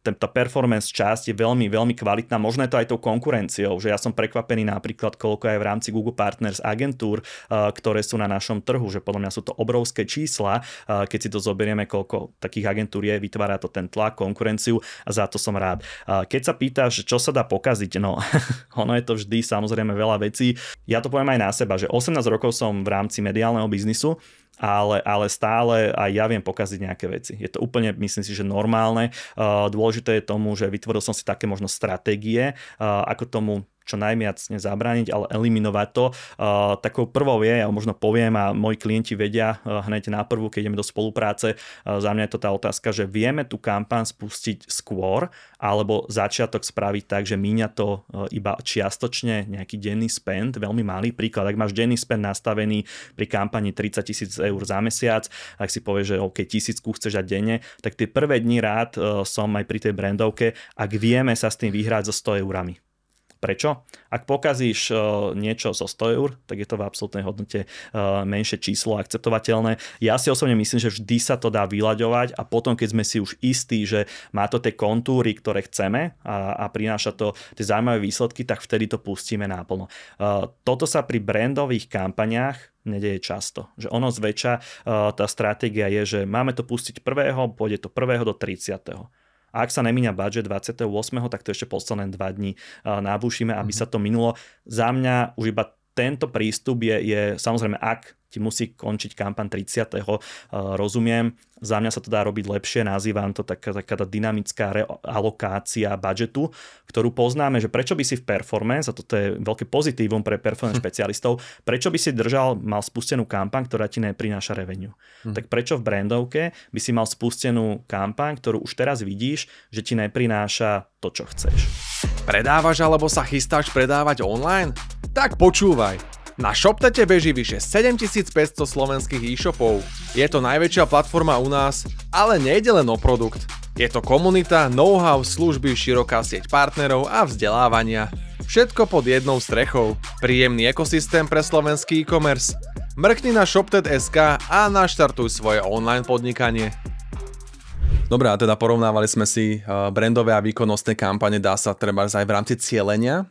tá performance časť je veľmi, veľmi kvalitná. Možno je to aj tou konkurenciou, že ja som prekvapený napríklad, koľko aj v rámci Google Partners agentúr, ktoré sú na našom trhu, že podľa mňa sú to obrovské čísla, keď si to zoberieme, koľko takých agentúr je, vytvára to ten tlak, konkurenciu a za to som rád. Keď sa pýtaš, čo sa dá pokaziť, no ono je to vždy samozrejme veľa vecí. Ja to poviem aj na seba, že 18 rokov som v rámci mediálneho biznisu, ale stále aj ja viem pokaziť nejaké veci. Je to úplne, myslím si, že normálne. Dôležité je tomu, že vytvoril som si také možno stratégie, ako tomu čo najviac zabrániť, ale eliminovať to. Takou prvou je, ja možno poviem a moji klienti vedia hneď na prvú, keď ideme do spolupráce, za mňa je to tá otázka, že vieme tú kampaň spustiť skôr, alebo začiatok spraviť tak, že míňa to iba čiastočne nejaký denný spend, veľmi malý príklad. Ak máš denný spend nastavený pri kampani 30 000 eur za mesiac, ak si povieš, že OK, 1000 chceš dať denne, tak tie prvé dni rád som aj pri tej brandovke, ak vieme sa s tým vyhrať so 100 eurami. Prečo? Ak pokazíš niečo zo 100 eur, tak je to v absolútnej hodnote menšie číslo, akceptovateľné. Ja si osobne myslím, že vždy sa to dá vyľaďovať a potom, keď sme si už istí, že má to tie kontúry, ktoré chceme a prináša to tie zaujímavé výsledky, tak vtedy to pustíme naplno. Toto sa pri brandových kampaniách nedeje často. Že ono zväčša tá stratégia je, že máme to pustiť 1., pôjde to 1. do 30. A ak sa nemíňa budget 28., tak to ešte posledné 2 dní nabúšime, aby sa to minulo. Za mňa už iba tento prístup je samozrejme, ak ti musí končiť kampaň 30. Rozumiem, za mňa sa to dá robiť lepšie, nazývam to taká tá dynamická realokácia budžetu, ktorú poznáme, že prečo by si v performance, a toto je veľké pozitívum pre performance špecialistov, prečo by si mal spustenú kampaň, ktorá ti neprináša revenue. Tak prečo v brandovke by si mal spustenú kampaň, ktorú už teraz vidíš, že ti neprináša to, čo chceš. Predávaš alebo sa chystáš predávať online? Tak počúvaj. Na ShopTete beží vyše 7500 slovenských e-shopov. Je to najväčšia platforma u nás, ale nejde len o produkt. Je to komunita, know-how, služby, široká sieť partnerov a vzdelávania. Všetko pod jednou strechou. Príjemný ekosystém pre slovenský e-commerce. Mrkni na ShopTet.sk a naštartuj svoje online podnikanie. Dobre, a teda porovnávali sme si brandové a výkonnostné kampane. Dá sa treba aj v rámci cielenia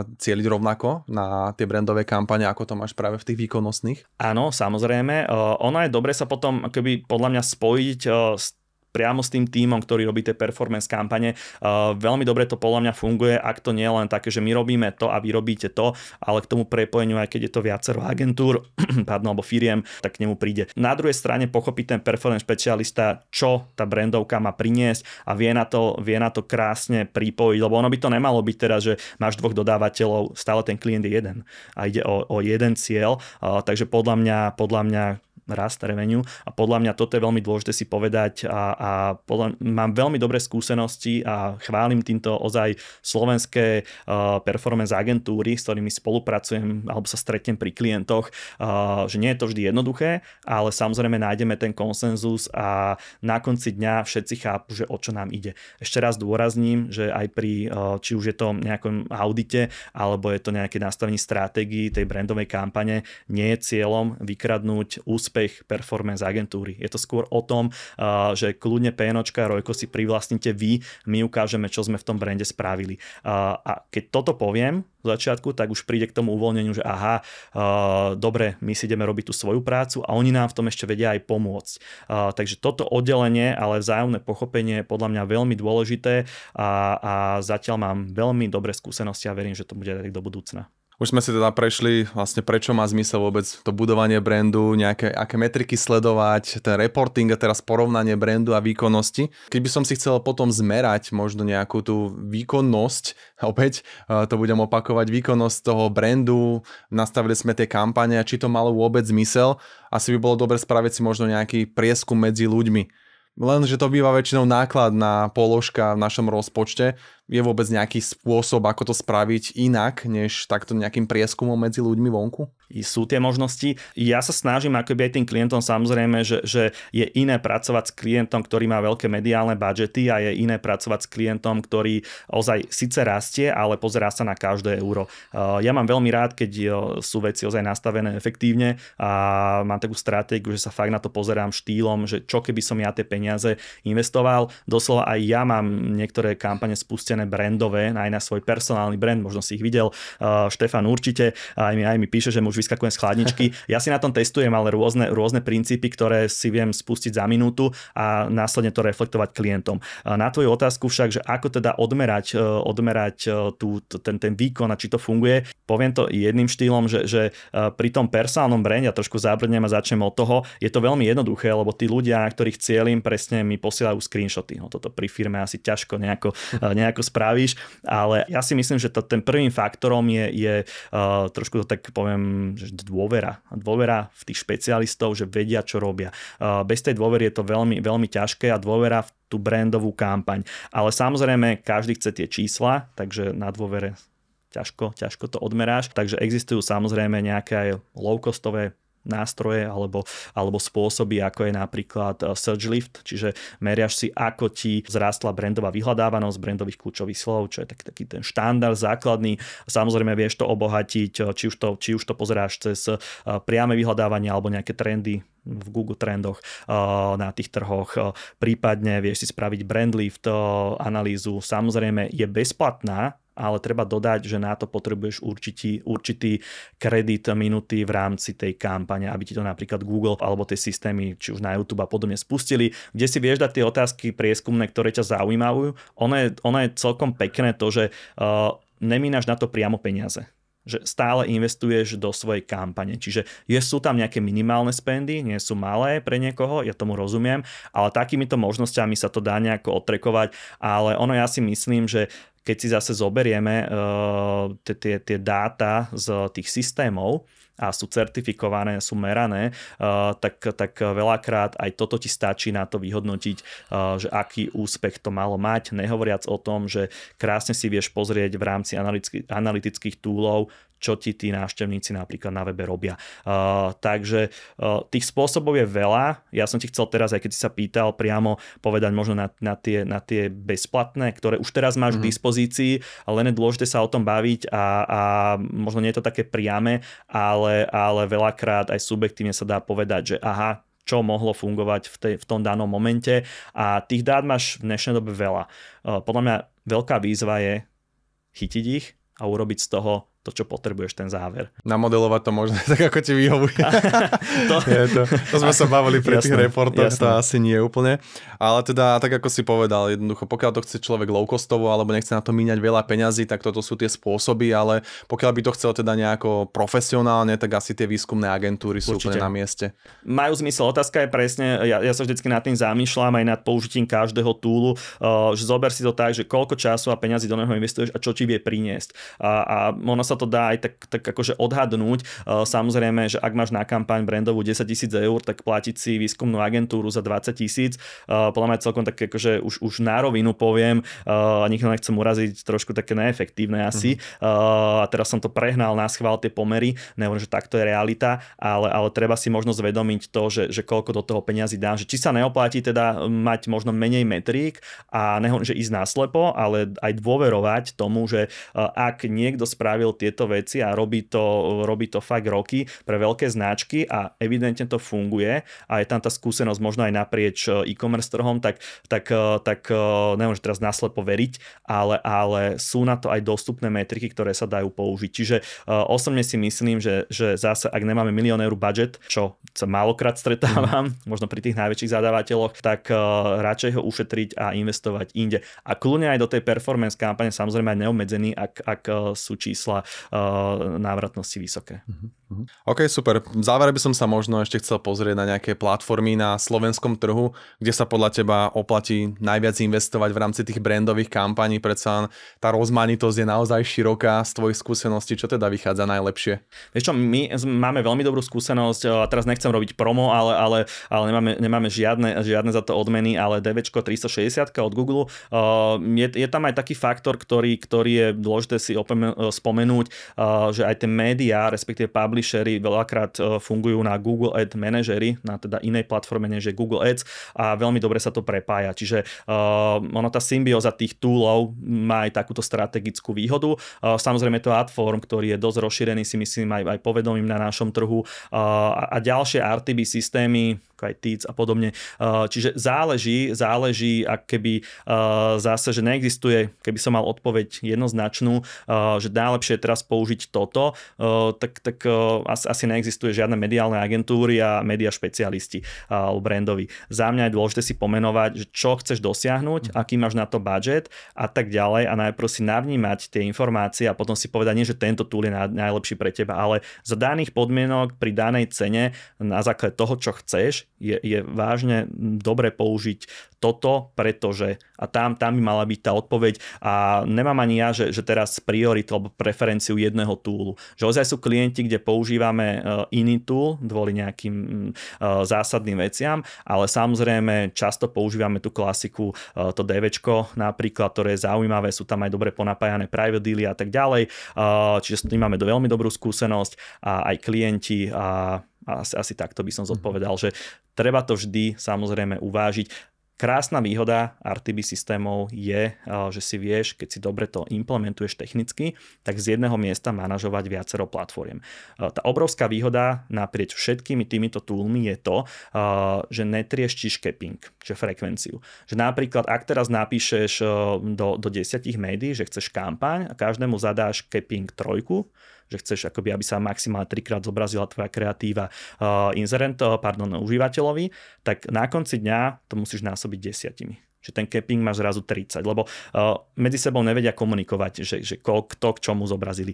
cieliť rovnako na tie brandové kampane, ako to máš práve v tých výkonnostných? Áno, samozrejme. Ono je dobre sa potom akoby podľa mňa spojiť priamo s tým tímom, ktorý robí tie performance kampane. Veľmi dobre to podľa mňa funguje, ak to nie je len také, že my robíme to a vy robíte to, ale k tomu prepojeniu, aj keď je to viacero agentúr alebo firiem, tak k nemu príde. Na druhej strane pochopí ten performance špecialista, čo tá brandovka má priniesť a vie na to krásne pripojiť, lebo ono by to nemalo byť teraz, že máš 2 dodávateľov, stále ten klient je jeden a ide o jeden cieľ, takže podľa mňa rast revenue a podľa mňa toto je veľmi dôležité si povedať a mám veľmi dobré skúsenosti a chválim týmto ozaj slovenské performance agentúry, s ktorými spolupracujem alebo sa stretnem pri klientoch, že nie je to vždy jednoduché, ale samozrejme nájdeme ten konsenzus a na konci dňa všetci chápu, že o čo nám ide. Ešte raz dôrazním, že aj pri či už je to nejakom audite alebo je to nejaké nastavenie stratégii tej brandovej kampane, nie je cieľom vykradnúť úspech performance agentúry. Je to skôr o tom, že kľudne PNOčka a Rojko si privlastnite vy, my ukážeme, čo sme v tom brande spravili. A keď toto poviem v začiatku, tak už príde k tomu uvoľneniu, že dobre, my si ideme robiť tú svoju prácu a oni nám v tom ešte vedia aj pomôcť. Takže toto oddelenie, ale vzájomné pochopenie je podľa mňa veľmi dôležité a zatiaľ mám veľmi dobré skúsenosti a verím, že to bude tak do budúcna. Už sme si teda prešli vlastne prečo má zmysel vôbec to budovanie brandu, aké metriky sledovať, ten reporting a teraz porovnanie brandu a výkonnosti. Keď by som si chcel potom zmerať možno nejakú tú výkonnosť, opäť to budem opakovať, výkonnosť toho brandu, nastavili sme tie kampane a či to malo vôbec zmysel, asi by bolo dobre spraviť si možno nejaký prieskum medzi ľuďmi. Lenže to býva väčšinou nákladná položka v našom rozpočte. Je vôbec nejaký spôsob, ako to spraviť inak, než takto nejakým prieskumom medzi ľuďmi vonku? Sú tie možnosti. Ja sa snažím akoby aj tým klientom samozrejme, že je iné pracovať s klientom, ktorý má veľké mediálne budžety a je iné pracovať s klientom, ktorý ozaj síce rastie, ale pozerá sa na každé euro. Ja mám veľmi rád, keď sú veci ozaj nastavené efektívne a mám takú stratégiu, že sa fakt na to pozerám štýlom, že čo keby som ja tie peniaze investoval. Doslova aj ja mám niektoré kampane spustené brandové, aj na svoj personálny brand, možno si ich videl, Štefan určite, aj mi píše, že mu už vyskakujem z chladničky. Ja si na tom testujem, ale rôzne princípy, ktoré si viem spustiť za minútu a následne to reflektovať klientom. Na tvoju otázku však, že ako teda odmerať ten výkon a či to funguje, poviem to jedným štýlom, že pri tom personálnom brande, ja trošku zabrnem a začnem od toho, je to veľmi jednoduché, lebo tí ľudia, ktorých cieľim, presne mi posielajú screenshoty. No, toto pri firme asi ťažko nejako spravíš, ale ja si myslím, že ten prvým faktorom je trošku to tak poviem, že dôvera v tých špecialistov, že vedia, čo robia. Bez tej dôvery je to veľmi, veľmi ťažké a dôvera v tú brandovú kampaň. Ale samozrejme, každý chce tie čísla, takže na dôvere ťažko to odmeráš. Takže existujú samozrejme nejaké aj low-costové nástroje alebo spôsoby, ako je napríklad Search Lift, čiže meriaš si, ako ti zrástla brandová vyhľadávanosť brandových kľúčových slov, čo je taký ten štandard základný. Samozrejme vieš to obohatiť, či už to pozeráš cez priame vyhľadávanie alebo nejaké trendy v Google trendoch na tých trhoch. Prípadne vieš si spraviť brand lift analýzu. Samozrejme je bezplatná, ale treba dodať, že na to potrebuješ určitý kredit minúty v rámci tej kampane, aby ti to napríklad Google alebo tie systémy, či už na YouTube a podobne spustili, kde si vieš dať tie otázky prieskumné, ktoré ťa zaujímajú. Ono je celkom pekné to, že nemínaš na to priamo peniaze. Že stále investuješ do svojej kampane. Čiže sú tam nejaké minimálne spendy, nie sú malé pre niekoho, ja tomu rozumiem, ale takýmito možnosťami sa to dá nejako odtrekovať, ale ja si myslím, že keď si zase zoberieme tie dáta z tých systémov a sú certifikované, sú merané, tak veľakrát aj toto ti stačí na to vyhodnotiť, že aký úspech to malo mať, nehovoriac o tom, že krásne si vieš pozrieť v rámci analytických túlov, čo ti tí návštevníci napríklad na webe robia. Takže tých spôsobov je veľa. Ja som ti chcel teraz, aj keď si sa pýtal, priamo povedať možno na tie bezplatné, ktoré už teraz máš k dispozícii, len je dôležité sa o tom baviť a možno nie je to také priame, ale veľakrát aj subjektívne sa dá povedať, že aha, čo mohlo fungovať v tom danom momente a tých dát máš v dnešnej dobe veľa. Podľa mňa veľká výzva je chytiť ich a urobiť z toho to, čo potrebuješ, ten záver. Namodelovať to možno tak, ako ti vyhovuje. To sme sa bavili pri tých reportoch, to asi nie úplne. Ale teda, tak ako si povedal, jednoducho, pokiaľ to chce človek low-costovo alebo nechce na to míňať veľa peňazí, tak toto sú tie spôsoby, ale pokiaľ by to chcel teda nejako profesionálne, tak asi tie výskumné agentúry sú úplne na mieste. Majú zmysel. Otázka je presne, ja sa vždycky nad tým zamýšľam aj nad použitím každého túlu, že zober si to tak, že koľko času a peňazí do neho investuješ a čo ti vie priniesť. A ono sa to dá aj tak akože odhadnúť. Samozrejme, že ak máš na kampaň brandovú 10 000 eur, tak platiť si výskumnú agentúru za 20 000, podľa mňa celkom tak akože už na rovinu poviem, a nikto nechcem uraziť, trošku také neefektívne asi. A teraz som to prehnal na schvál tie pomery, nehovorím, že takto je realita, ale treba si možno zvedomiť to, že koľko do toho peňazí dám, že či sa neoplatí teda mať možno menej metrík a nehovorím, že ísť naslepo, ale aj dôverovať tomu, že ak niekto spravil tieto veci a robí to fakt roky pre veľké značky a evidentne to funguje a je tam tá skúsenosť možno aj naprieč e-commerce trhom, tak nemôžem teraz naslepo veriť, ale sú na to aj dostupné metriky, ktoré sa dajú použiť. Čiže osobne si myslím, že zase ak nemáme 1 000 000 eur budget, čo sa málokrát stretávam, možno pri tých najväčších zadávateľoch, tak radšej ho ušetriť a investovať inde. A kľudne aj do tej performance kampane, samozrejme aj neobmedzený, ak sú čísla návratnosti vysoké. OK, super. V závere by som sa možno ešte chcel pozrieť na nejaké platformy na slovenskom trhu, kde sa podľa teba oplatí najviac investovať v rámci tých brandových kampaní. Predsa tá rozmanitosť je naozaj široká. Z tvojich skúseností, čo teda vychádza najlepšie? Vieš čo, my máme veľmi dobrú skúsenosť, a teraz nechcem robiť promo, ale nemáme žiadne za to odmeny, ale DVčko 360 od Google. Je tam aj taký faktor, ktorý je dôležité si spomenúť, že aj tie médiá, respektíve publishery veľakrát fungujú na Google Ad manažery, na teda inej platforme než je Google Ads a veľmi dobre sa to prepája. Čiže tá symbióza tých toolov má aj takúto strategickú výhodu. Samozrejme to Adform, ktorý je dosť rozšírený, si myslím aj povedomím na našom trhu a ďalšie RTB systémy, aj TEADS a podobne. Čiže záleží ak keby zase, že neexistuje, keby som mal odpoveď jednoznačnú, že najlepšie je teraz použiť toto, tak asi neexistuje žiadne mediálne agentúry a média špecialisti brandoví. Za mňa je dôležité si pomenovať, že čo chceš dosiahnuť, aký máš na to budget a tak ďalej a najprv si navnímať tie informácie a potom si povedať, nie, že tento tool je najlepší pre teba, ale za daných podmienok pri danej cene na základe toho, čo chceš, je vážne dobre použiť toto, pretože a tam by mala byť tá odpoveď a nemám ani ja, že teraz prioritu alebo preferenciu jedného toolu. Že ozaj sú klienti, kde používame iný tool kvôli nejakým zásadným veciam, ale samozrejme často používame tú klasiku, to DVčko napríklad, ktoré je zaujímavé, sú tam aj dobre ponapájané private dealy a tak ďalej, čiže s tým máme veľmi dobrú skúsenosť a aj klienti a Asi takto by som zodpovedal, že treba to vždy samozrejme uvážiť. Krásna výhoda RTB systémov je, že si vieš, keď si dobre to implementuješ technicky, tak z jedného miesta manažovať viacero platform. Tá obrovská výhoda naprieč všetkými týmito toolmi je to, že netrieštíš capping, čiže frekvenciu. Že napríklad, ak teraz napíšeš do 10 médií, že chceš kampaň a každému zadáš capping 3, že chceš, akoby, aby sa maximálne 3-krát zobrazila tvoja kreatíva užívateľovi, tak na konci dňa to musíš násobiť 10. Že ten capping máš zrazu 30, lebo medzi sebou nevedia komunikovať, že kto k čomu zobrazili.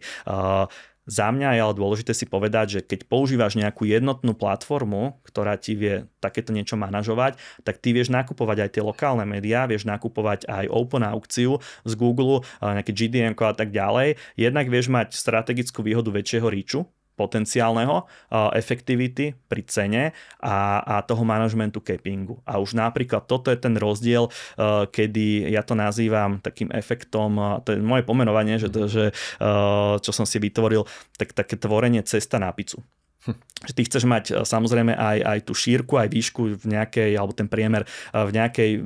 Za mňa je ale dôležité si povedať, že keď používaš nejakú jednotnú platformu, ktorá ti vie takéto niečo manažovať, tak ty vieš nakupovať aj tie lokálne médiá, vieš nakupovať aj open aukciu z Google, nejaké GDN a tak ďalej. Jednak vieš mať strategickú výhodu väčšieho reachu, potenciálneho, efektivity pri cene a toho manažmentu cappingu. A už napríklad toto je ten rozdiel, kedy ja to nazývam takým efektom, to je moje pomenovanie, že čo som si vytvoril, tak také tvorenie cesta na pizzu. Že ty chceš mať samozrejme aj tú šírku, aj výšku v nejakej, alebo ten priemer v nejakej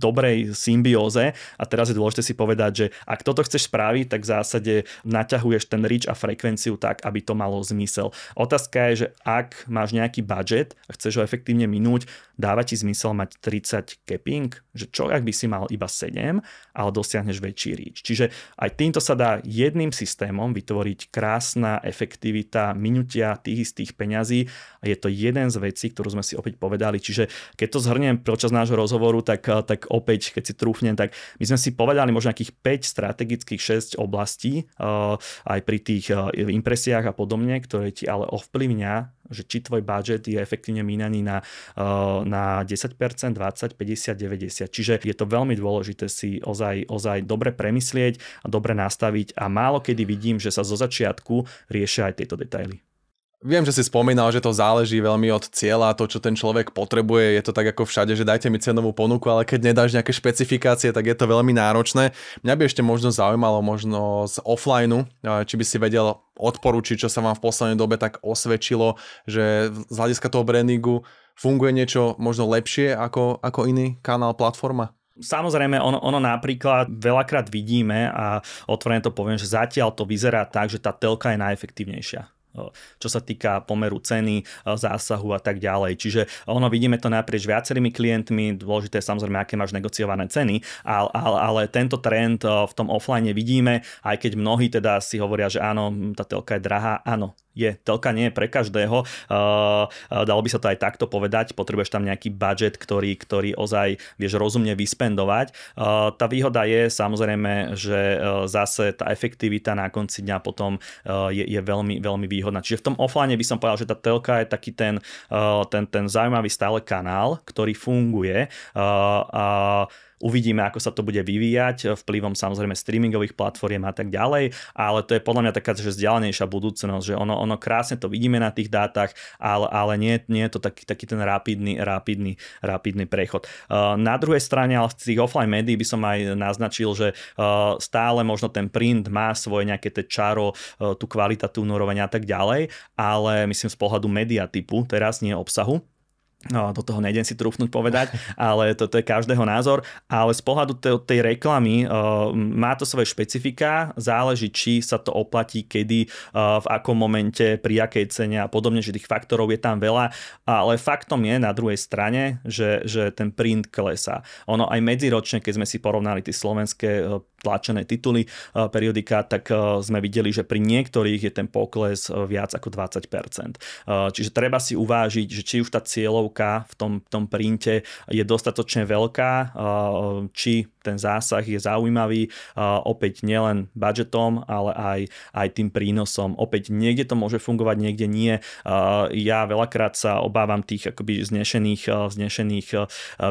dobrej symbióze. A teraz je dôležité si povedať, že ak toto chceš spraviť, tak v zásade naťahuješ ten reach a frekvenciu tak, aby to malo zmysel. Otázka je, že ak máš nejaký budget a chceš ho efektívne minúť, dáva ti zmysel mať 30 capping? Že čo, ak by si mal iba 7, ale dosiahneš väčší reach. Čiže aj týmto sa dá jedným systémom vytvoriť krásna efektivita minutia tých istých peňazí a je to jeden z vecí, ktorú sme si opäť povedali. Čiže keď to zhrniem počas nášho rozhovoru, tak opäť, keď si trúfnem, tak my sme si povedali možno nejakých 5 strategických 6 oblastí aj pri tých impresiách a podobne, ktoré ti ale ovplyvňa, že či tvoj budget je efektívne mínaný na 10%, 20%, 50%, 90%. Čiže je to veľmi dôležité si ozaj dobre premyslieť a dobre nastaviť a málo kedy vidím, že sa zo začiatku riešia aj tieto detaily. Viem, že si spomínal, že to záleží veľmi od cieľa, to, čo ten človek potrebuje. Je to tak ako všade, že dajte mi cenovú ponuku, ale keď nedáš nejaké špecifikácie, tak je to veľmi náročné. Mňa by ešte možno zaujímalo z offlineu, či by si vedel odporučiť, čo sa vám v poslednej dobe tak osvedčilo, že z hľadiska toho brandingu funguje niečo možno lepšie ako iný kanál, platforma? Samozrejme, ono napríklad veľakrát vidíme a otvorene to poviem, že zatiaľ to vyzerá tak, že tá telka je najefektívnejšia, čo sa týka pomeru ceny, zásahu a tak ďalej. Čiže vidíme to naprieč viacerými klientmi, dôležité je samozrejme, aké máš negociované ceny, ale tento trend v tom offline vidíme, aj keď mnohí teda si hovoria, že áno, tá telka je drahá, áno. Telka nie je pre každého, dalo by sa to aj takto povedať, potrebuješ tam nejaký budget, ktorý ozaj vieš rozumne vyspendovať. Tá výhoda je samozrejme, že zase tá efektivita na konci dňa potom je veľmi, veľmi výhodná. Čiže v tom offline by som povedal, že tá telka je taký ten zaujímavý stále kanál, ktorý funguje. Uvidíme, ako sa to bude vyvíjať vplyvom samozrejme streamingových platform a tak ďalej, ale to je podľa mňa taká že vzdialenejšia budúcnosť, že ono krásne to vidíme na tých dátach, ale nie je to taký ten rapidný prechod. Na druhej strane, ale z tých offline médií by som aj naznačil, že stále možno ten print má svoje nejaké tie čaro, tú kvalitatívnu úroveň a tak ďalej, ale myslím z pohľadu média typu, teraz nie obsahu, do toho nejdem si trúfnuť povedať, ale to je každého názor, ale z pohľadu tej reklamy má to svoje špecifika, záleží, či sa to oplatí, kedy, v akom momente, pri akej cene a podobne, že tých faktorov je tam veľa, ale faktom je na druhej strane, že ten print klesá. Ono aj medziročne, keď sme si porovnali tie slovenské tlačené tituly periodika, tak sme videli, že pri niektorých je ten pokles viac ako 20%. Čiže treba si uvážiť, že či už tá cieľovka v tom printe je dostatočne veľká, či ten zásah je zaujímavý, opäť nielen budžetom, ale aj tým prínosom. Opäť niekde to môže fungovať, niekde nie. Ja veľakrát sa obávam tých akoby vznešených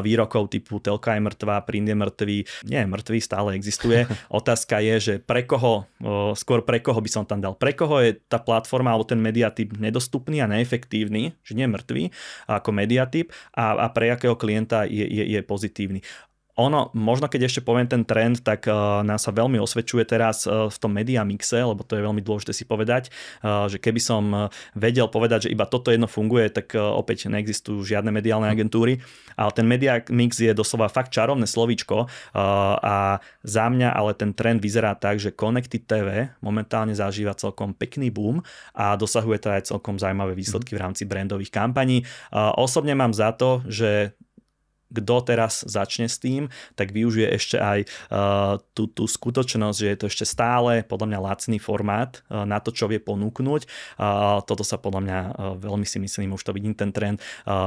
výrokov typu telka je mŕtvá, print je mŕtvý. Nie je mŕtvý, stále existuje. Otázka je, že skôr pre koho by som tam dal. Pre koho je tá platforma alebo ten mediatyp nedostupný a neefektívny, že nie je mŕtvý ako mediatyp a pre akého klienta je pozitívny. Ono, možno keď ešte poviem ten trend, tak nám sa veľmi osvedčuje teraz v tom media mixe, lebo to je veľmi dôležité si povedať, že keby som vedel povedať, že iba toto jedno funguje, tak opäť neexistujú žiadne mediálne agentúry, ale ten media mix je doslova fakt čarovné slovíčko a za mňa ale ten trend vyzerá tak, že Connected TV momentálne zažíva celkom pekný boom a dosahuje to aj celkom zaujímavé výsledky v rámci brandových kampaní. Osobne mám za to, že kto teraz začne s tým, tak využije ešte aj tú skutočnosť, že je to ešte stále podľa mňa lacný formát na to, čo vie ponúknuť. Toto sa podľa mňa veľmi si myslím, už to vidím ten trend,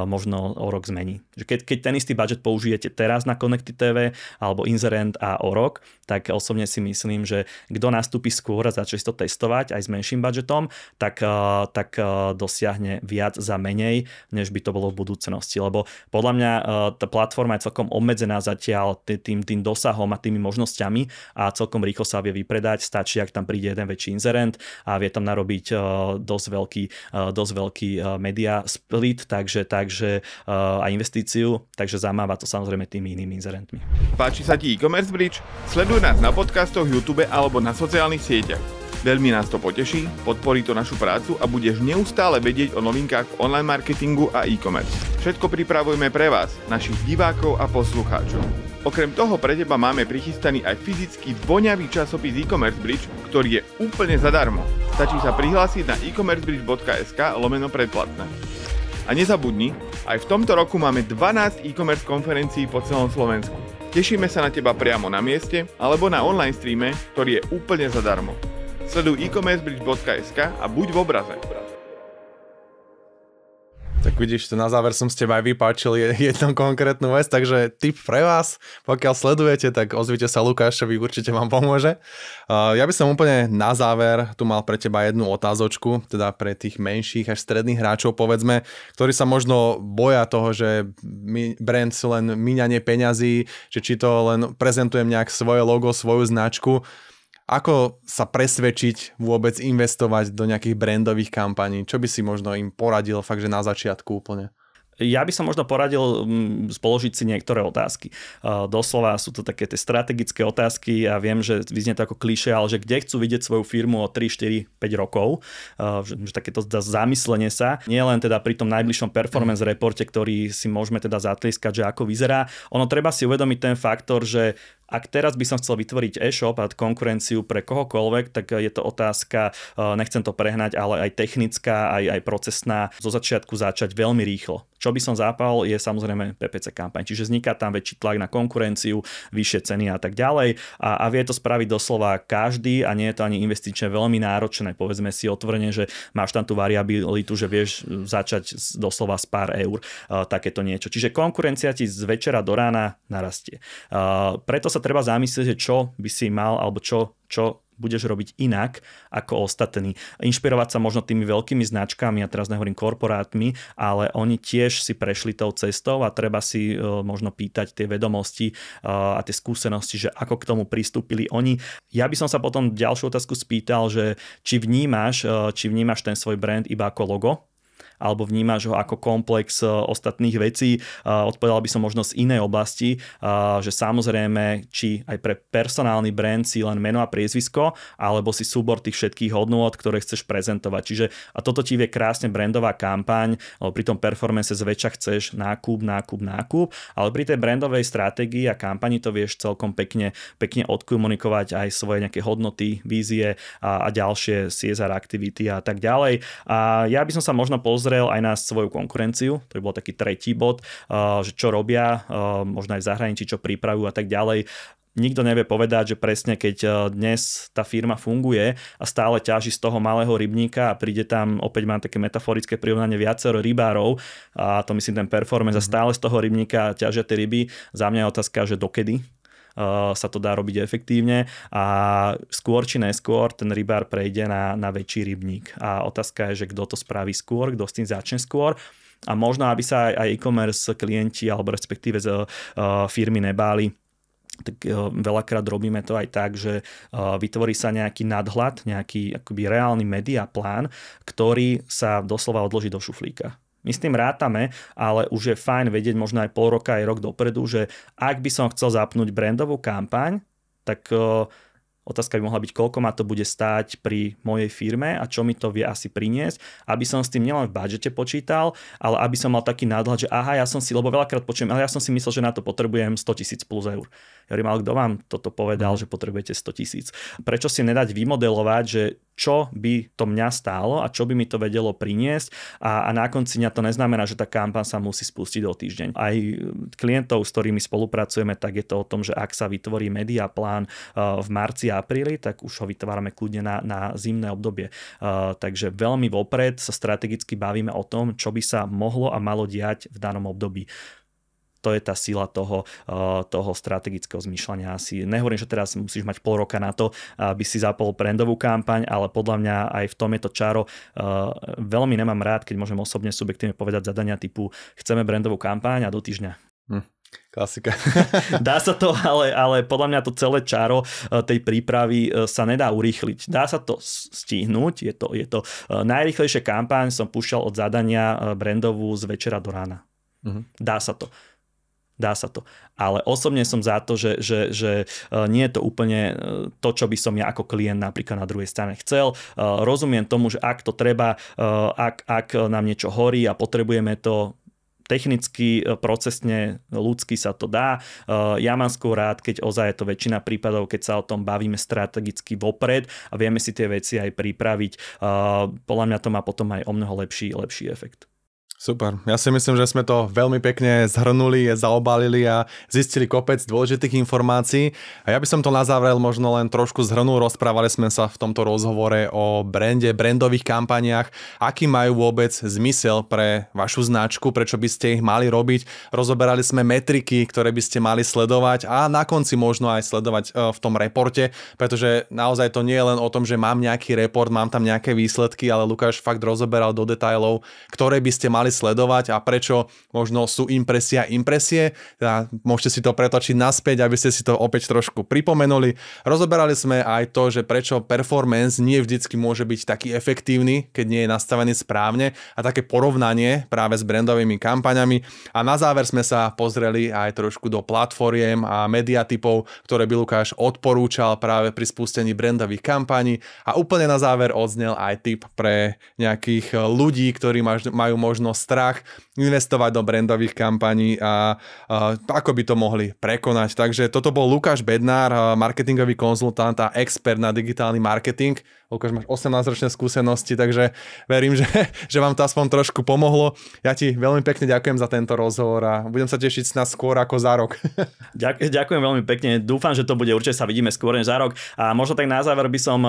možno o rok zmení. Keď ten istý budget použijete teraz na Connected TV alebo Inzerent a o rok, tak osobne si myslím, že kto nastúpi skôr a začne to testovať aj s menším budžetom, tak dosiahne viac za menej, než by to bolo v budúcnosti. Lebo podľa mňa tá platforma je celkom obmedzená zatiaľ tým dosahom a tými možnosťami a celkom rýchlo sa vie vypredať. Stačí, ak tam príde jeden väčší inzerent a vie tam narobiť dosť veľký media split, takže a investíciu, takže zamáva to samozrejme tými inými inzerentmi. Páči sa ti e-commerce bridge? Sleduj nás na podcastoch, YouTube alebo na sociálnych sieťach. Veľmi nás to poteší, podporí to našu prácu a budeš neustále vedieť o novinkách v online marketingu a e-commerce. Všetko pripravujeme pre vás, našich divákov a poslucháčov. Okrem toho pre teba máme prichystaný aj fyzický voňavý časopis e-commerce bridge, ktorý je úplne zadarmo. Stačí sa prihlásiť na e-commercebridge.sk/predplatné. A nezabudni, aj v tomto roku máme 12 e-commerce konferencií po celom Slovensku. Tešíme sa na teba priamo na mieste alebo na online streame, ktorý je úplne zadarmo. Sleduj e-commercebridge.sk a buď v obraze. Tak vidíš, na záver som s teba aj vypáčil jednu konkrétnu vec, takže tip pre vás, pokiaľ sledujete, tak ozvite sa Lukášovi, určite vám pomôže. Ja by som úplne na záver tu mal pre teba jednu otázočku, teda pre tých menších až stredných hráčov, povedzme, ktorí sa možno boja toho, že brand sú len míňanie peňazí, že či to len prezentujem nejak svoje logo, svoju značku. Ako sa presvedčiť vôbec investovať do nejakých brandových kampaní? Čo by si možno im poradil fakt, že na začiatku úplne? Ja by som možno poradil položiť si niektoré otázky. Doslova sú to také tie strategické otázky a viem, že vyznie to ako klišé, ale že kde chcú vidieť svoju firmu o 3, 4, 5 rokov. Že takéto zamyslenie sa. Nie len teda pri tom najbližšom performance reporte, ktorý si môžeme teda zatlieskať, že ako vyzerá. Ono treba si uvedomiť ten faktor, že ak teraz by som chcel vytvoriť e-shop a konkurenciu pre kohokoľvek, tak je to otázka, nechcem to prehnať, ale aj technická, aj procesná, zo začiatku začať veľmi rýchlo. Čo by som zápal, je samozrejme PPC kampaň. Čiže vzniká tam väčší tlak na konkurenciu, vyššie ceny a tak ďalej. A vie to spraviť doslova každý a nie je to ani investične veľmi náročné. Povedzme si otvorene, že máš tam tú variabilitu, že vieš začať doslova z pár eur takéto niečo. Čiže konkurencia ti z večera do rána narastie. Preto sa treba zamyslieť, že čo by si mal alebo čo budeš robiť inak ako ostatní. Inšpirovať sa možno tými veľkými značkami, ja teraz nehovorím korporátmi, ale oni tiež si prešli tou cestou a treba si možno pýtať tie vedomosti a tie skúsenosti, že ako k tomu pristúpili oni. Ja by som sa potom ďalšiu otázku spýtal, že či vnímaš ten svoj brand iba ako logo, alebo vnímaš ho ako komplex ostatných vecí. Odpovedal by som možno z inej oblasti, že samozrejme, či aj pre personálny brand si len meno a priezvisko, alebo si súbor tých všetkých hodnôt, ktoré chceš prezentovať. Čiže a toto ti vie krásne brandová kampaň, alebo pri tom performance zväčša chceš nákup, ale pri tej brandovej stratégii a kampani to vieš celkom pekne odkomunikovať aj svoje nejaké hodnoty, vízie a ďalšie CSR aktivity a tak ďalej. A ja by som sa možno pozrel aj na svoju konkurenciu, to by bol taký tretí bod, že čo robia, možno aj v zahraničí, čo pripravujú a tak ďalej. Nikto nevie povedať, že presne keď dnes tá firma funguje a stále ťaží z toho malého rybníka a príde tam, opäť mám také metaforické prirovnanie, viacero rybárov a to myslím ten performance a stále z toho rybníka ťažia tie ryby. Za mňa je otázka, že dokedy sa to dá robiť efektívne a skôr či neskôr ten rybár prejde na väčší rybník. A otázka je, že kto to spraví skôr, kto s tým začne skôr. A možno, aby sa aj e-commerce klienti alebo respektíve firmy nebáli, tak veľakrát robíme to aj tak, že vytvorí sa nejaký nadhľad, nejaký akoby reálny media plán, ktorý sa doslova odloží do šuflíka. My s tým rátame, ale už je fajn vedieť možno aj pol roka, aj rok dopredu, že ak by som chcel zapnúť brandovú kampaň, tak otázka by mohla byť, koľko ma to bude stáť pri mojej firme a čo mi to vie asi priniesť, aby som s tým nielen v budžete počítal, ale aby som mal taký nadhľad, že aha, ja som si, lebo veľakrát počujem, ale ja som si myslel, že na to potrebujem 100 000 plus eur. Ja hovorím, ale kto vám toto povedal, že potrebujete 100 000? Prečo si nedať vymodelovať, že čo by to mňa stálo a čo by mi to vedelo priniesť a na konci dňa to neznamená, že tá kampaň sa musí spustiť o týždeň. Aj klientov, s ktorými spolupracujeme, tak je to o tom, že ak sa vytvorí mediaplán v marci a apríli, tak už ho vytvárame kľudne na zimné obdobie. Takže veľmi vopred sa strategicky bavíme o tom, čo by sa mohlo a malo diať v danom období. To je tá sila toho strategického zmýšľania. Asi nehovorím, že teraz musíš mať pol roka na to, aby si zapol brandovú kampaň, ale podľa mňa aj v tom je to čaro. Veľmi nemám rád, keď môžem osobne subjektívne povedať zadania typu chceme brandovú kampaň a do týždňa. Klasika. Dá sa to, ale podľa mňa to celé čaro tej prípravy sa nedá urýchliť. Dá sa to stihnúť, je to najrýchlejšia kampaň som púšťal od zadania brandovú z večera do rána. Dá sa to. Ale osobne som za to, že nie je to úplne to, čo by som ja ako klient napríklad na druhej strane chcel. Rozumiem tomu, že ak to treba, ak nám niečo horí a potrebujeme to technicky, procesne, ľudsky sa to dá. Ja mám skôr rád, keď ozaj je to väčšina prípadov, keď sa o tom bavíme strategicky vopred a vieme si tie veci aj pripraviť. Podľa mňa to má potom aj o mnoho lepší efekt. Super. Ja si myslím, že sme to veľmi pekne zhrnuli, zaobalili a zistili kopec dôležitých informácií. A ja by som to na záver možno len trošku zhrnul. Rozprávali sme sa v tomto rozhovore o brande, brandových kampaniách, aký majú vôbec zmysel pre vašu značku, prečo by ste ich mali robiť. Rozoberali sme metriky, ktoré by ste mali sledovať a na konci možno aj sledovať v tom reporte, pretože naozaj to nie je len o tom, že mám nejaký report, mám tam nejaké výsledky, ale Lukáš fakt rozoberal do detailov, ktoré by ste mali sledovať a prečo možno sú impresie. Teda môžete si to pretočiť naspäť, aby ste si to opäť trošku pripomenuli. Rozoberali sme aj to, že prečo performance nie vždycky môže byť taký efektívny, keď nie je nastavený správne a také porovnanie práve s brandovými kampaňami. A na záver sme sa pozreli aj trošku do platformiem a mediatypov, ktoré by Lukáš odporúčal práve pri spustení brandových kampaní. A úplne na záver odznel aj tip pre nejakých ľudí, ktorí majú možnosť strach investovať do brandových kampaní a ako by to mohli prekonať. Takže toto bol Lukáš Bednár, marketingový konzultant a expert na digitálny marketing. Lukáš, máš 18-ročné skúsenosti, takže verím, že vám to aspoň trošku pomohlo. Ja ti veľmi pekne ďakujem za tento rozhovor a budem sa tešiť na skôr ako za rok. Ďakujem veľmi pekne. Dúfam, že to bude, určite sa vidíme skôr než za rok. A možno tak na záver by som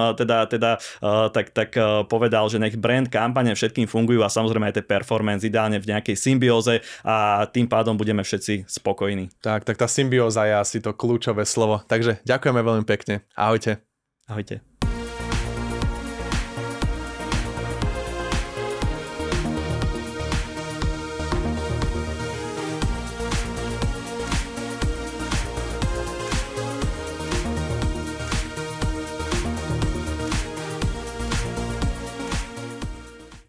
tak povedal, že nech brand kampane všetkým fungujú a samozrejme aj tie performance ideálne v nejakej symbióze a tým pádom budeme všetci spokojní. Tak tá symbióza je asi to kľúčové slovo. Takže ďakujeme veľmi pekne. Ahojte. Ahojte.